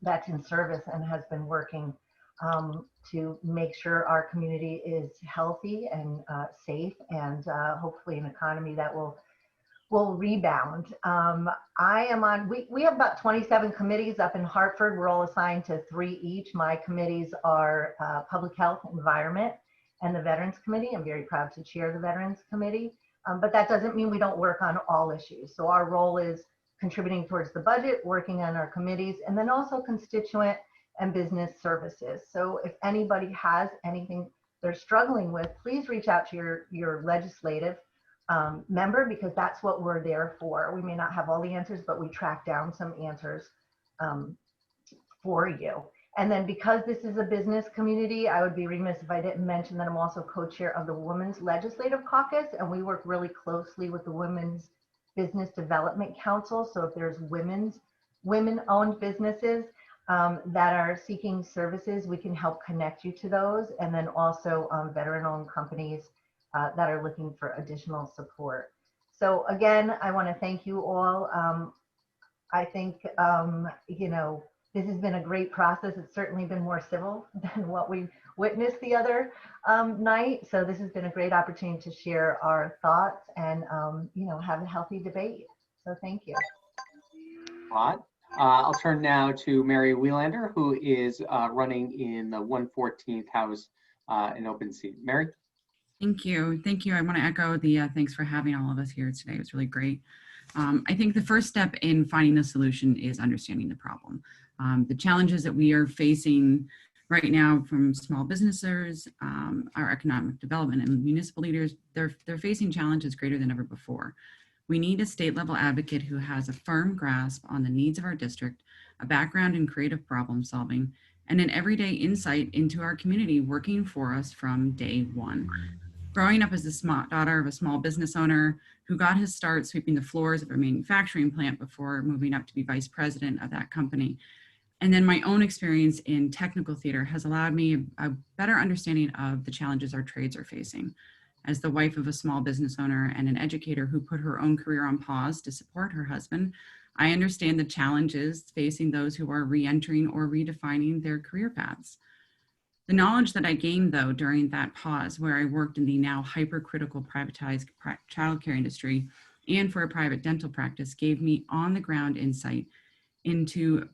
[SPEAKER 5] that's in service and has been working to make sure our community is healthy and safe, and hopefully an economy that will rebound. I am on, we have about 27 committees up in Hartford. We're all assigned to 3 each. My committees are Public Health, Environment, and the Veterans Committee. I'm very proud to chair the Veterans Committee, but that doesn't mean we don't work on all issues. So our role is contributing towards the budget, working on our committees, and then also constituent and business services. So if anybody has anything they're struggling with, please reach out to your legislative member, because that's what we're there for. We may not have all the answers, but we track down some answers for you. And then because this is a business community, I would be remiss if I didn't mention that I'm also co-chair of the Women's Legislative Caucus, and we work really closely with the Women's Business Development Council. So if there's women-owned businesses that are seeking services, we can help connect you to those. And then also veteran-owned companies that are looking for additional support. So again, I want to thank you all. I think, this has been a great process. It's certainly been more civil than what we witnessed the other night. So this has been a great opportunity to share our thoughts and, have a healthy debate. So thank you.
[SPEAKER 1] I'll turn now to Mary Wheelander, who is running in the 114th House in open seat. Mary?
[SPEAKER 4] Thank you. Thank you. I want to echo the thanks for having all of us here today. It was really great. I think the first step in finding the solution is understanding the problem. The challenges that we are facing right now from small businesses, our economic development and municipal leaders, they're facing challenges greater than ever before. We need a state level advocate who has a firm grasp on the needs of our district, a background in creative problem solving, and an everyday insight into our community working for us from day one. Growing up as the daughter of a small business owner who got his start sweeping the floors of a manufacturing plant before moving up to be vice president of that company, and then my own experience in technical theater has allowed me a better understanding of the challenges our trades are facing. As the wife of a small business owner and an educator who put her own career on pause to support her husband, I understand the challenges facing those who are re-entering or redefining their career paths. The knowledge that I gained, though, during that pause, where I worked in the now hypercritical privatized childcare industry and for a private dental practice, gave me on-the-ground insight into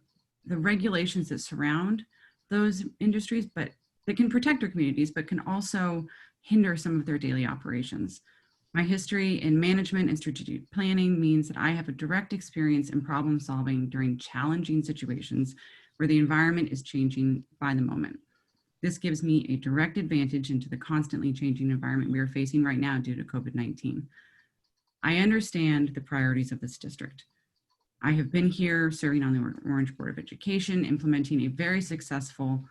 [SPEAKER 4] the regulations that surround those industries, but that can protect our communities, but can also hinder some of their daily operations. My history in management and strategic planning means that I have a direct experience in problem solving during challenging situations where the environment is changing by the moment. This gives me a direct advantage into the constantly changing environment we are facing right now due to COVID-19. I understand the priorities of this district. I have been here serving on the Orange Board of Education, implementing a very successful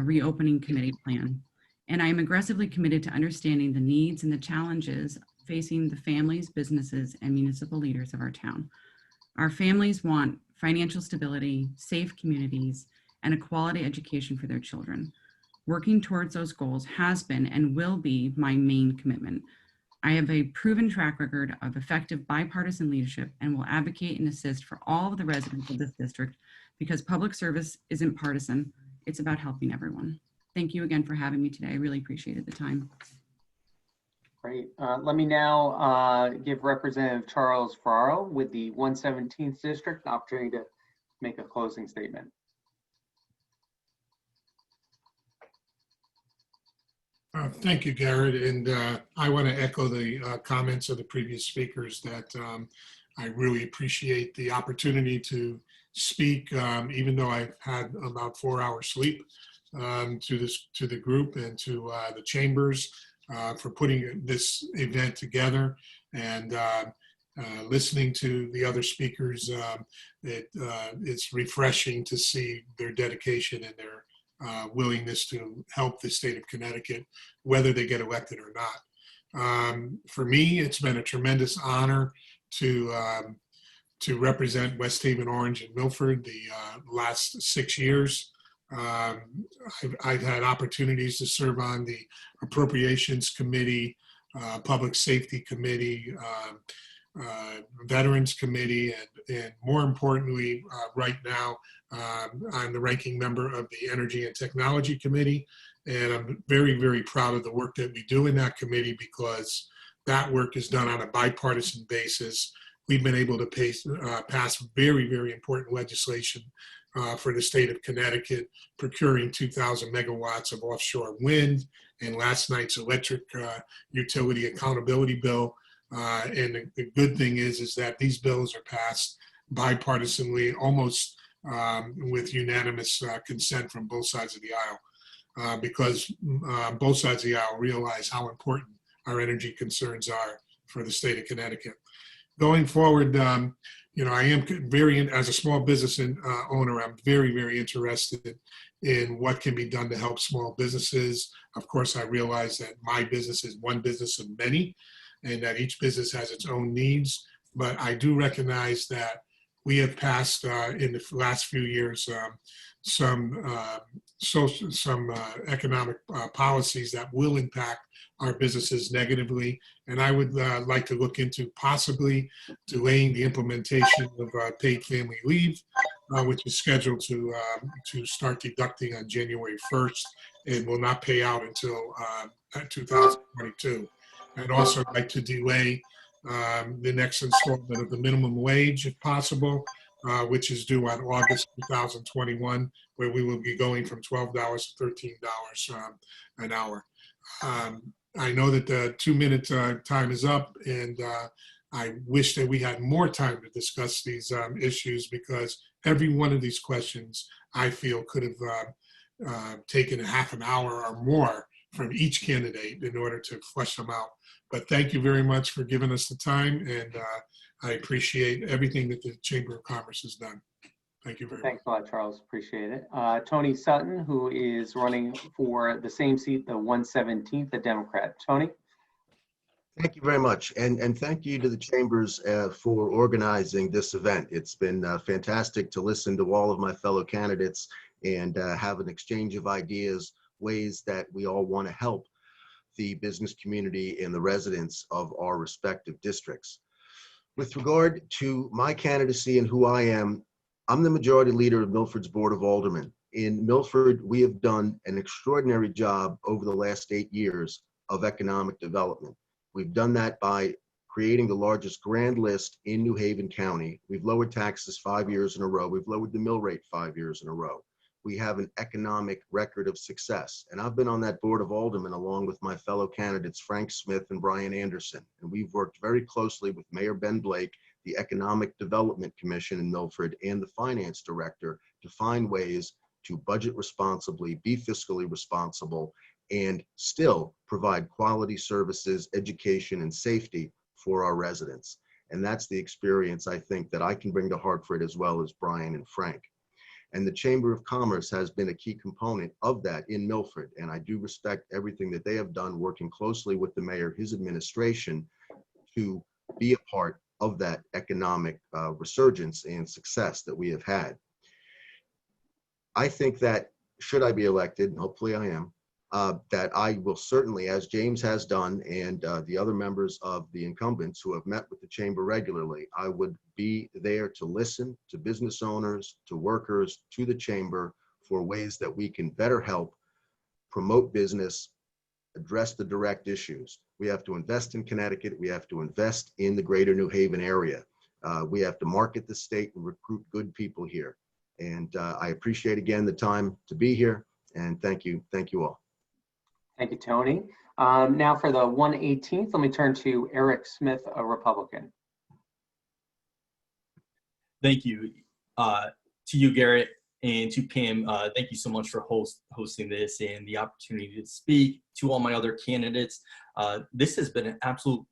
[SPEAKER 4] reopening committee plan. And I am aggressively committed to understanding the needs and the challenges facing the families, businesses, and municipal leaders of our town. Our families want financial stability, safe communities, and a quality education for their children. Working towards those goals has been and will be my main commitment. I have a proven track record of effective bipartisan leadership and will advocate and assist for all of the residents of this district because public service isn't partisan, it's about helping everyone. Thank you again for having me today. I really appreciated the time.
[SPEAKER 1] Great. Let me now give Representative Charles Ferraro with the 117th District an opportunity to make a closing statement.
[SPEAKER 8] Thank you, Garrett. And I want to echo the comments of the previous speakers that I really appreciate the opportunity to speak, even though I've had about 4 hours sleep, to the group and to the chambers for putting this event together and listening to the other speakers. It's refreshing to see their dedication and their willingness to help the state of Connecticut, whether they get elected or not. For me, it's been a tremendous honor to represent West Haven, Orange, and Milford the last 6 years. I've had opportunities to serve on the Appropriations Committee, Public Safety Committee, Veterans Committee, and more importantly, right now, I'm the ranking member of the Energy and Technology Committee, and I'm very, very proud of the work that we do in that committee because that work is done on a bipartisan basis. We've been able to pass very, very important legislation for the state of Connecticut, procuring 2,000 megawatts of offshore wind, and last night's electric utility accountability bill. And the good thing is that these bills are passed bipartisanly, almost with unanimous consent from both sides of the aisle, because both sides of the aisle realize how important our energy concerns are for the state of Connecticut. Going forward, I am as a small business owner, I'm very, very interested in what can be done to help small businesses. Of course, I realize that my business is one business of many, and that each business has its own needs. But I do recognize that we have passed in the last few years some economic policies that will impact our businesses negatively. And I would like to look into possibly delaying the implementation of paid family leave, which is scheduled to start deducting on January 1st and will not pay out until 2022. I'd also like to delay the next installment of the minimum wage if possible, which is due on August 2021, where we will be going from $12 to $13 an hour. I know that the 2-minute time is up, and I wish that we had more time to discuss these issues because every one of these questions I feel could have taken half an hour or more from each candidate in order to flesh them out. But thank you very much for giving us the time, and I appreciate everything that the Chamber of Commerce has done. Thank you very much.
[SPEAKER 1] Thanks a lot, Charles. Appreciate it. Tony Sutton, who is running for the same seat, the 117th, the Democrat. Tony?
[SPEAKER 10] Thank you very much. And thank you to the Chambers for organizing this event. It's been fantastic to listen to all of my fellow candidates and have an exchange of ideas, ways that we all want to help the business community and the residents of our respective districts. With regard to my candidacy and who I am, I'm the majority leader of Milford's Board of Aldermen. In Milford, we have done an extraordinary job over the last 8 years of economic development. We've done that by creating the largest grand list in New Haven County. We've lowered taxes 5 years in a row. We've lowered the mill rate 5 years in a row. We have an economic record of success. And I've been on that Board of Aldermen along with my fellow candidates, Frank Smith and Brian Anderson. And we've worked very closely with Mayor Ben Blake, the Economic Development Commission in Milford, and the Finance Director to find ways to budget responsibly, be fiscally responsible, and still provide quality services, education, and safety for our residents. And that's the experience I think that I can bring to Hartford as well as Brian and Frank. And the Chamber of Commerce has been a key component of that in Milford. And I do respect everything that they have done, working closely with the mayor, his administration, to be a part of that economic resurgence and success that we have had. I think that should I be elected, and hopefully I am, that I will certainly, as James has done, and the other members of the incumbents who have met with the chamber regularly, I would be there to listen to business owners, to workers, to the chamber for ways that we can better help promote business, address the direct issues. We have to invest in Connecticut. We have to invest in the greater New Haven area. We have to market the state and recruit good people here. And I appreciate again the time to be here, and thank you all.
[SPEAKER 1] Thank you, Tony. Now for the 118th, let me turn to Eric Smith, a Republican.
[SPEAKER 9] Thank you to you, Garrett, and to Pam. Thank you so much for hosting this and the opportunity to speak. To all my other candidates, this has been an absolute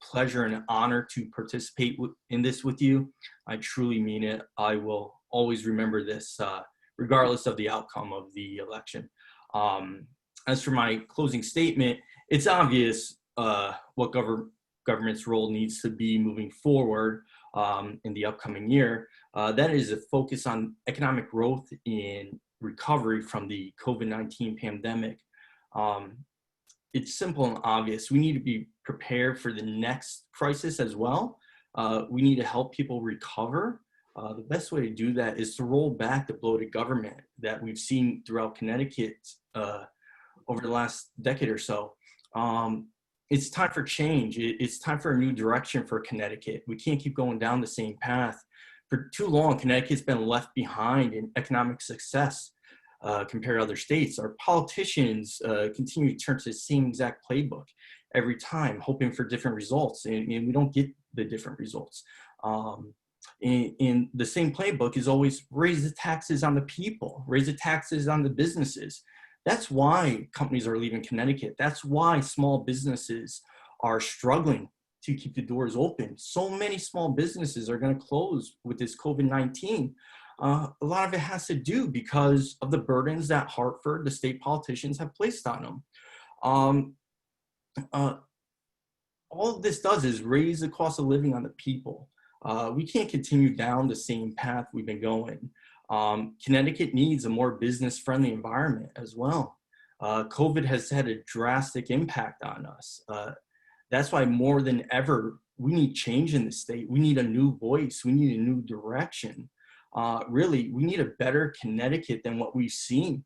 [SPEAKER 9] pleasure and an honor to participate in this with you. I truly mean it. I will always remember this, regardless of the outcome of the election. As for my closing statement, it's obvious what government's role needs to be moving forward in the upcoming year. That is a focus on economic growth and recovery from the COVID-19 pandemic. It's simple and obvious. We need to be prepared for the next crisis as well. We need to help people recover. The best way to do that is to roll back the bloated government that we've seen throughout Connecticut over the last decade or so. It's time for change. It's time for a new direction for Connecticut. We can't keep going down the same path. For too long, Connecticut's been left behind in economic success compared to other states. Our politicians continue to turn to the same exact playbook every time, hoping for different results, and we don't get the different results. And the same playbook is always raise the taxes on the people, raise the taxes on the businesses. That's why companies are leaving Connecticut. That's why small businesses are struggling to keep the doors open. So many small businesses are going to close with this COVID-19. A lot of it has to do because of the burdens that Hartford, the state politicians, have placed on them. All of this does is raise the cost of living on the people. We can't continue down the same path we've been going. Connecticut needs a more business-friendly environment as well. COVID has had a drastic impact on us. That's why more than ever, we need change in the state. We need a new voice. We need a new direction. Really, we need a better Connecticut than what we've seen.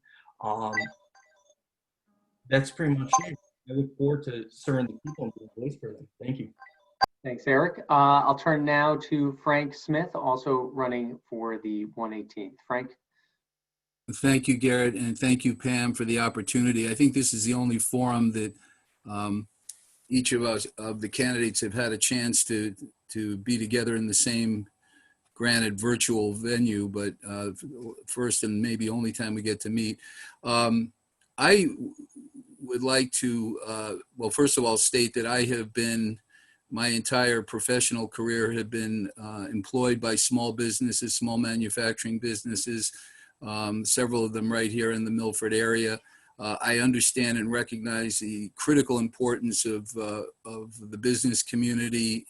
[SPEAKER 9] That's pretty much it. I look forward to serving the people and being a voice for them. Thank you.
[SPEAKER 1] Thanks, Eric. I'll turn now to Frank Smith, also running for the 118th. Frank?
[SPEAKER 12] Thank you, Garrett, and thank you, Pam, for the opportunity. I think this is the only forum that each of us, of the candidates, have had a chance to be together in the same, granted, virtual venue, but first and maybe only time we get to meet. I would like to, well, first of all, state that I have been my entire professional career have been employed by small businesses, small manufacturing businesses, several of them right here in the Milford area. I understand and recognize the critical importance of the business community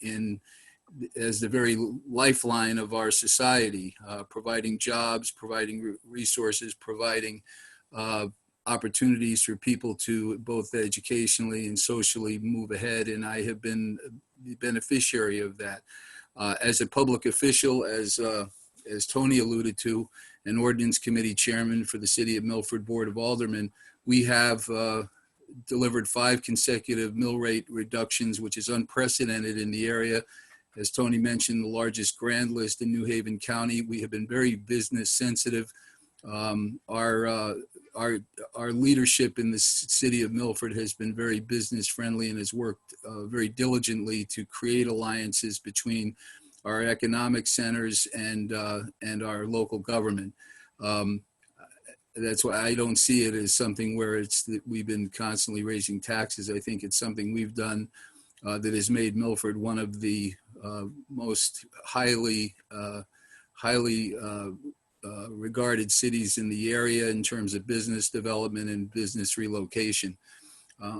[SPEAKER 12] as the very lifeline of our society, providing jobs, providing resources, providing opportunities for people to both educationally and socially move ahead. And I have been the beneficiary of that. As a public official, as Tony alluded to, an ordinance committee chairman for the City of Milford Board of Aldermen, we have delivered 5 consecutive mill rate reductions, which is unprecedented in the area. As Tony mentioned, the largest grand list in New Haven County. We have been very business sensitive. Our leadership in the City of Milford has been very business friendly and has worked very diligently to create alliances between our economic centers and our local government. That's why I don't see it as something where we've been constantly raising taxes. I think it's something we've done that has made Milford one of the most highly regarded cities in the area in terms of business development and business relocation.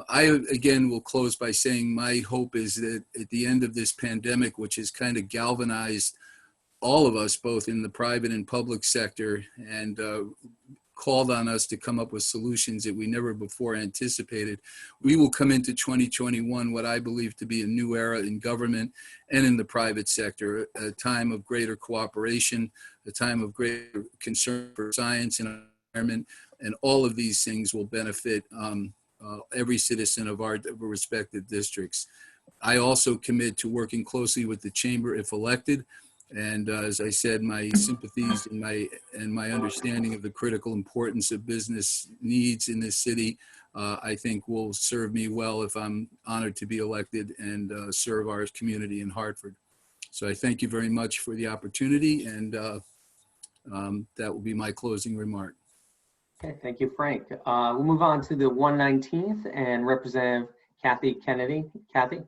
[SPEAKER 12] I, again, will close by saying my hope is that at the end of this pandemic, which has kind of galvanized all of us, both in the private and public sector, and called on us to come up with solutions that we never before anticipated, we will come into 2021 what I believe to be a new era in government and in the private sector, a time of greater cooperation, a time of greater concern for science and environment, and all of these things will benefit every citizen of our respective districts. I also commit to working closely with the Chamber if elected. And as I said, my sympathies and my understanding of the critical importance of business needs in this city, I think will serve me well if I'm honored to be elected and serve our community in Hartford. So I thank you very much for the opportunity, and that will be my closing remark.
[SPEAKER 1] Okay, thank you, Frank. We'll move on to the 119th and Representative Kathy Kennedy. Kathy?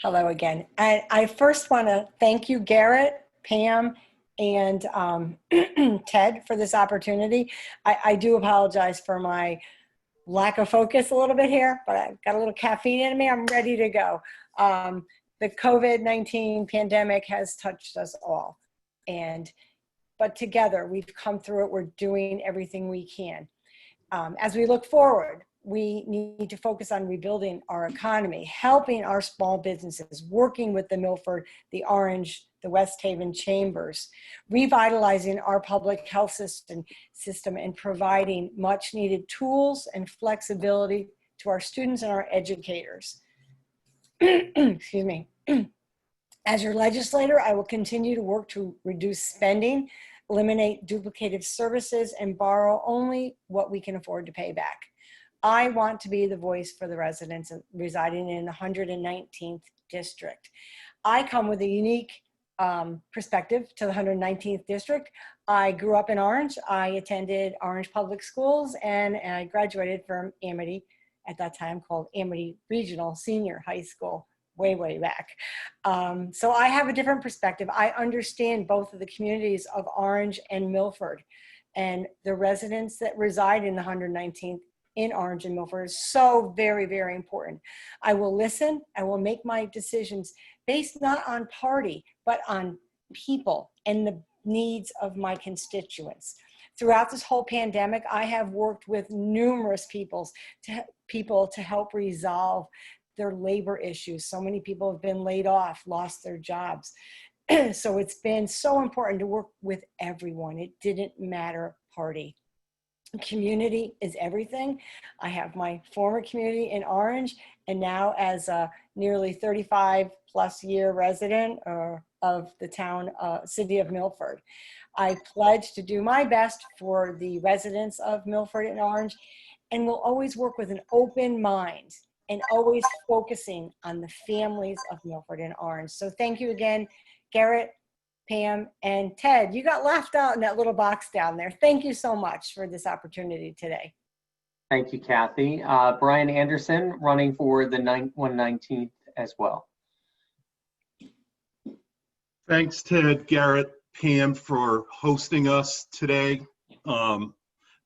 [SPEAKER 6] Hello again. I first want to thank you, Garrett, Pam, and Ted for this opportunity. I do apologize for my lack of focus a little bit here, but I've got a little caffeine in me. I'm ready to go. The COVID-19 pandemic has touched us all, but together we've come through it. We're doing everything we can. As we look forward, we need to focus on rebuilding our economy, helping our small businesses, working with the Milford, the Orange, the West Haven chambers, revitalizing our public health system and providing much needed tools and flexibility to our students and our educators. Excuse me. As your legislator, I will continue to work to reduce spending, eliminate duplicative services, and borrow only what we can afford to pay back. I want to be the voice for the residents residing in the 119th district. I come with a unique perspective to the 119th district. I grew up in Orange. I attended Orange Public Schools, and I graduated from Amity, at that time called Amity Regional Senior High School, way back. So I have a different perspective. I understand both of the communities of Orange and Milford, and the residents that reside in the 119th in Orange and Milford is so very important. I will listen. I will make my decisions based not on party, but on people and the needs of my constituents. Throughout this whole pandemic, I have worked with numerous people to help resolve their labor issues. So many people have been laid off, lost their jobs. So it's been so important to work with everyone. It didn't matter party. Community is everything. I have my former community in Orange, and now as a nearly 35+ year resident of the town, city of Milford. I pledge to do my best for the residents of Milford and Orange, and will always work with an open mind and always focusing on the families of Milford and Orange. So thank you again, Garrett, Pam, and Ted. You got left out in that little box down there. Thank you so much for this opportunity today.
[SPEAKER 1] Thank you, Kathy. Brian Anderson, running for the 119th as well.
[SPEAKER 11] Thanks, Ted, Garrett, Pam, for hosting us today.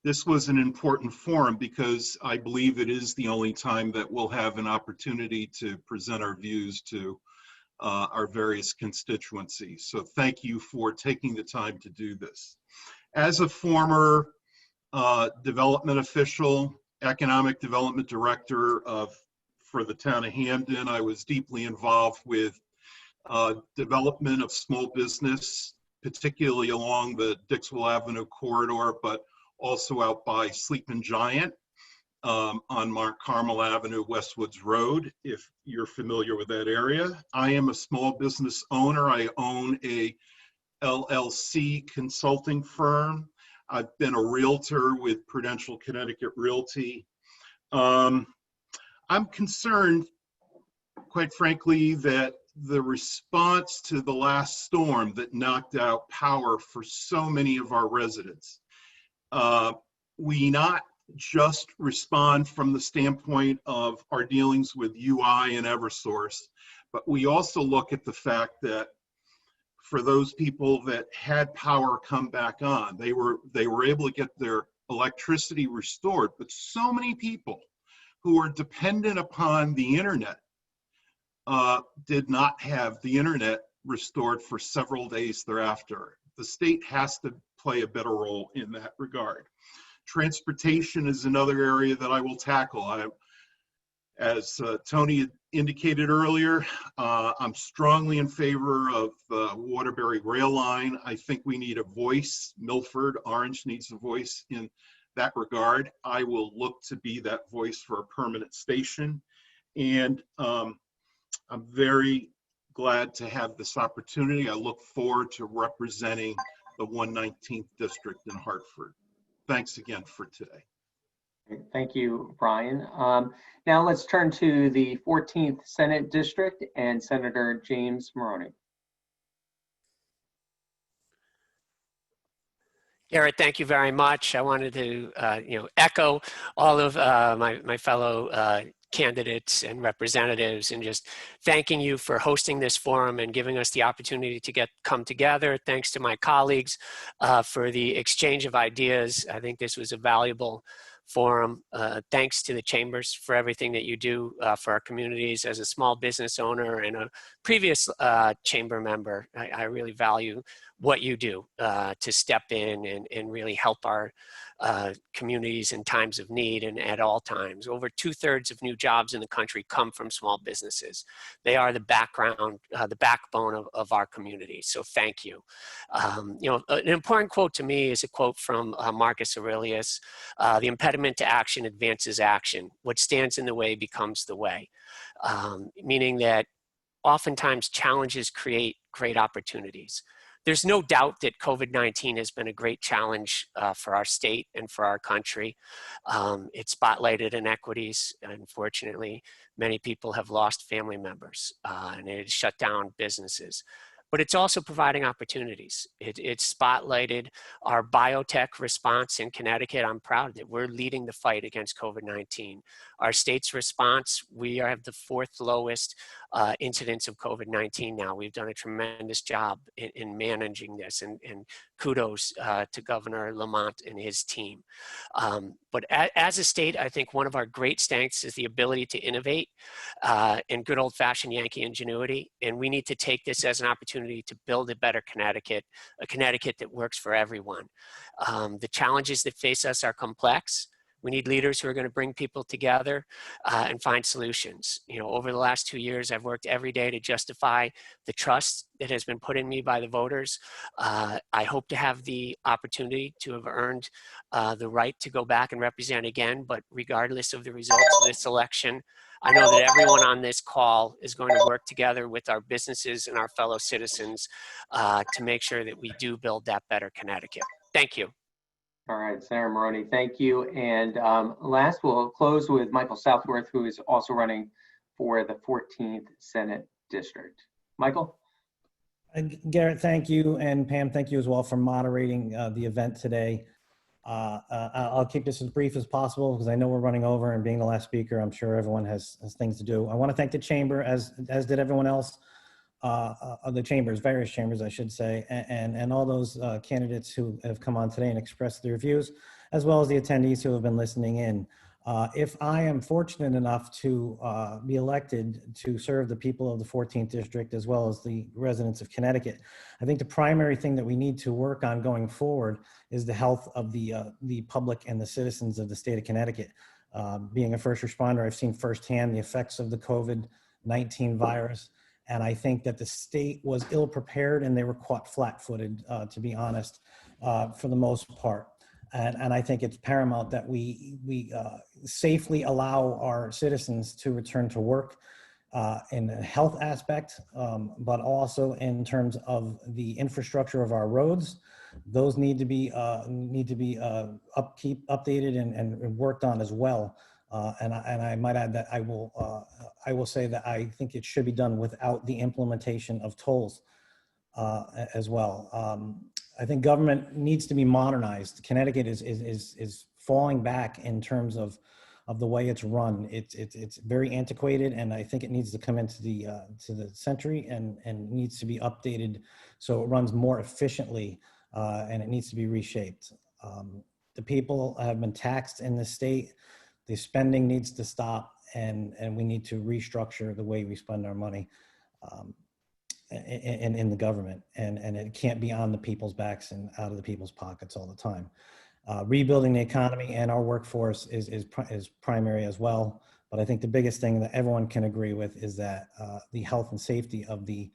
[SPEAKER 11] This was an important forum because I believe it is the only time that we'll have an opportunity to present our views to our various constituencies. So thank you for taking the time to do this. As a former development official, economic development director for the town of Hamden, I was deeply involved with development of small business, particularly along the Dixwell Avenue corridor, but also out by Sleeping Giant on Mount Carmel Avenue, Westwoods Road, if you're familiar with that area. I am a small business owner. I own a LLC consulting firm. I've been a realtor with Prudential Connecticut Realty. I'm concerned, quite frankly, that the response to the last storm that knocked out power for so many of our residents, we not just respond from the standpoint of our dealings with UI and Eversource, but we also look at the fact that for those people that had power come back on, they were able to get their electricity restored, but so many people who are dependent upon the internet did not have the internet restored for several days thereafter. The state has to play a better role in that regard. Transportation is another area that I will tackle. As Tony indicated earlier, I'm strongly in favor of the Waterbury rail line. I think we need a voice. Milford, Orange needs a voice in that regard. I will look to be that voice for a permanent station. And I'm very glad to have this opportunity. I look forward to representing the 119th district in Hartford. Thanks again for today.
[SPEAKER 1] Thank you, Brian. Now let's turn to the 14th Senate District and Senator James Moroney.
[SPEAKER 13] Garrett, thank you very much. I wanted to echo all of my fellow candidates and representatives, and just thanking you for hosting this forum and giving us the opportunity to come together. Thanks to my colleagues for the exchange of ideas. I think this was a valuable forum. Thanks to the chambers for everything that you do for our communities. As a small business owner and a previous chamber member, I really value what you do to step in and really help our communities in times of need and at all times. Over 2/3 of new jobs in the country come from small businesses. They are the background, the backbone of our community. So thank you. An important quote to me is a quote from Marcus Aurelius: "The impediment to action advances action. What stands in the way becomes the way." Meaning that oftentimes challenges create great opportunities. There's no doubt that COVID-19 has been a great challenge for our state and for our country. It spotlighted inequities. Unfortunately, many people have lost family members and it has shut down businesses. But it's also providing opportunities. It spotlighted our biotech response in Connecticut. I'm proud that we're leading the fight against COVID-19. Our state's response, we have the 4th lowest incidence of COVID-19 now. We've done a tremendous job in managing this, and kudos to Governor Lamont and his team. But as a state, I think one of our great strengths is the ability to innovate and good old-fashioned Yankee ingenuity. And we need to take this as an opportunity to build a better Connecticut, a Connecticut that works for everyone. The challenges that face us are complex. We need leaders who are going to bring people together and find solutions. Over the last 2 years, I've worked every day to justify the trust that has been put in me by the voters. I hope to have the opportunity to have earned the right to go back and represent again, but regardless of the results of this election, I know that everyone on this call is going to work together with our businesses and our fellow citizens to make sure that we do build that better Connecticut. Thank you.
[SPEAKER 1] All right, Senator Moroney, thank you. And last, we'll close with Michael Southworth, who is also running for the 14th Senate District. Michael?
[SPEAKER 14] Garrett, thank you. And Pam, thank you as well for moderating the event today. I'll keep this as brief as possible because I know we're running over, and being the last speaker, I'm sure everyone has things to do. I want to thank the chamber, as did everyone else, of the chambers, various chambers, I should say, and all those candidates who have come on today and expressed their views, as well as the attendees who have been listening in. If I am fortunate enough to be elected to serve the people of the 14th district, as well as the residents of Connecticut, I think the primary thing that we need to work on going forward is the health of the public and the citizens of the state of Connecticut. Being a first responder, I've seen firsthand the effects of the COVID-19 virus. And I think that the state was ill prepared and they were caught flat-footed, to be honest, for the most part. And I think it's paramount that we safely allow our citizens to return to work in the health aspect, but also in terms of the infrastructure of our roads. Those need to be updated and worked on as well. And I might add that I will say that I think it should be done without the implementation of tolls as well. I think government needs to be modernized. Connecticut is falling back in terms of the way it's run. It's very antiquated, and I think it needs to come into the century and needs to be updated so it runs more efficiently, and it needs to be reshaped. The people have been taxed in the state. The spending needs to stop, and we need to restructure the way we spend our money in the government, and it can't be on the people's backs and out of the people's pockets all the time. Rebuilding the economy and our workforce is primary as well, but I think the biggest thing that everyone can agree with is that the health and safety of the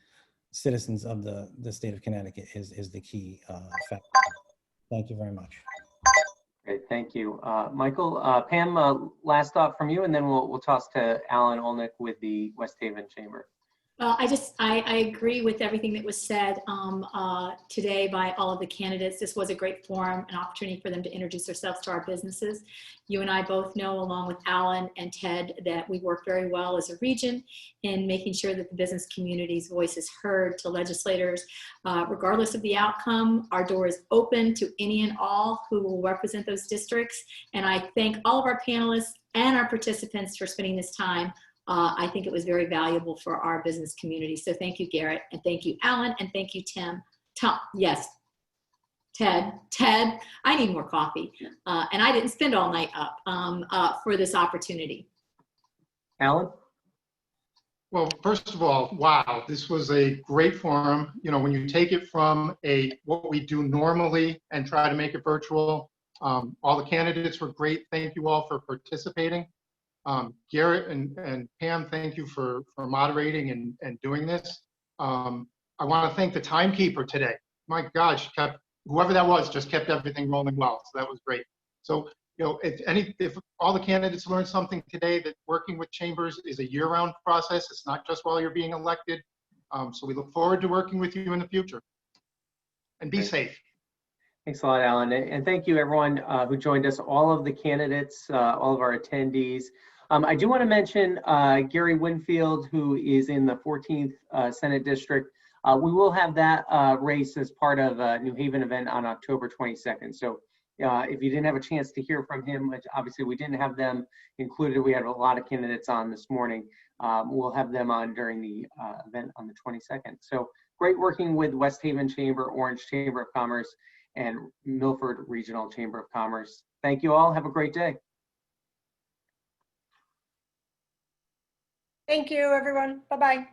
[SPEAKER 14] citizens of the state of Connecticut is the key factor. Thank you very much.
[SPEAKER 1] Great, thank you. Michael, Pam, last thought from you, and then we'll toss to Alan Olnick with the West Haven Chamber.
[SPEAKER 2] Well, I agree with everything that was said today by all of the candidates. This was a great forum, an opportunity for them to introduce themselves to our businesses. You and I both know, along with Alan and Ted, that we work very well as a region in making sure that the business community's voice is heard to legislators. Regardless of the outcome, our door is open to any and all who will represent those districts. And I thank all of our panelists and our participants for spending this time. I think it was very valuable for our business community. So thank you, Garrett, and thank you, Alan, and thank you, Tim. Tom, yes, Ted, I need more coffee. And I didn't spend all night up for this opportunity.
[SPEAKER 1] Alan?
[SPEAKER 15] Well, first of all, wow, this was a great forum. You know, when you take it from what we do normally and try to make it virtual, all the candidates were great. Thank you all for participating. Garrett and Pam, thank you for moderating and doing this. I want to thank the timekeeper today. My gosh, whoever that was just kept everything rolling well. So that was great. So, you know, if all the candidates learned something today, that working with chambers is a year-round process. It's not just while you're being elected. So we look forward to working with you in the future. And be safe.
[SPEAKER 1] Thanks a lot, Alan. And thank you, everyone who joined us, all of the candidates, all of our attendees. I do want to mention Gary Winfield, who is in the 14th Senate District. We will have that race as part of a New Haven event on October 22nd. So if you didn't have a chance to hear from him, which obviously we didn't have them included, we had a lot of candidates on this morning. We'll have them on during the event on the 22nd. So great working with West Haven Chamber, Orange Chamber of Commerce, and Milford Regional Chamber of Commerce. Thank you all. Have a great day.
[SPEAKER 6] Thank you, everyone. Bye-bye.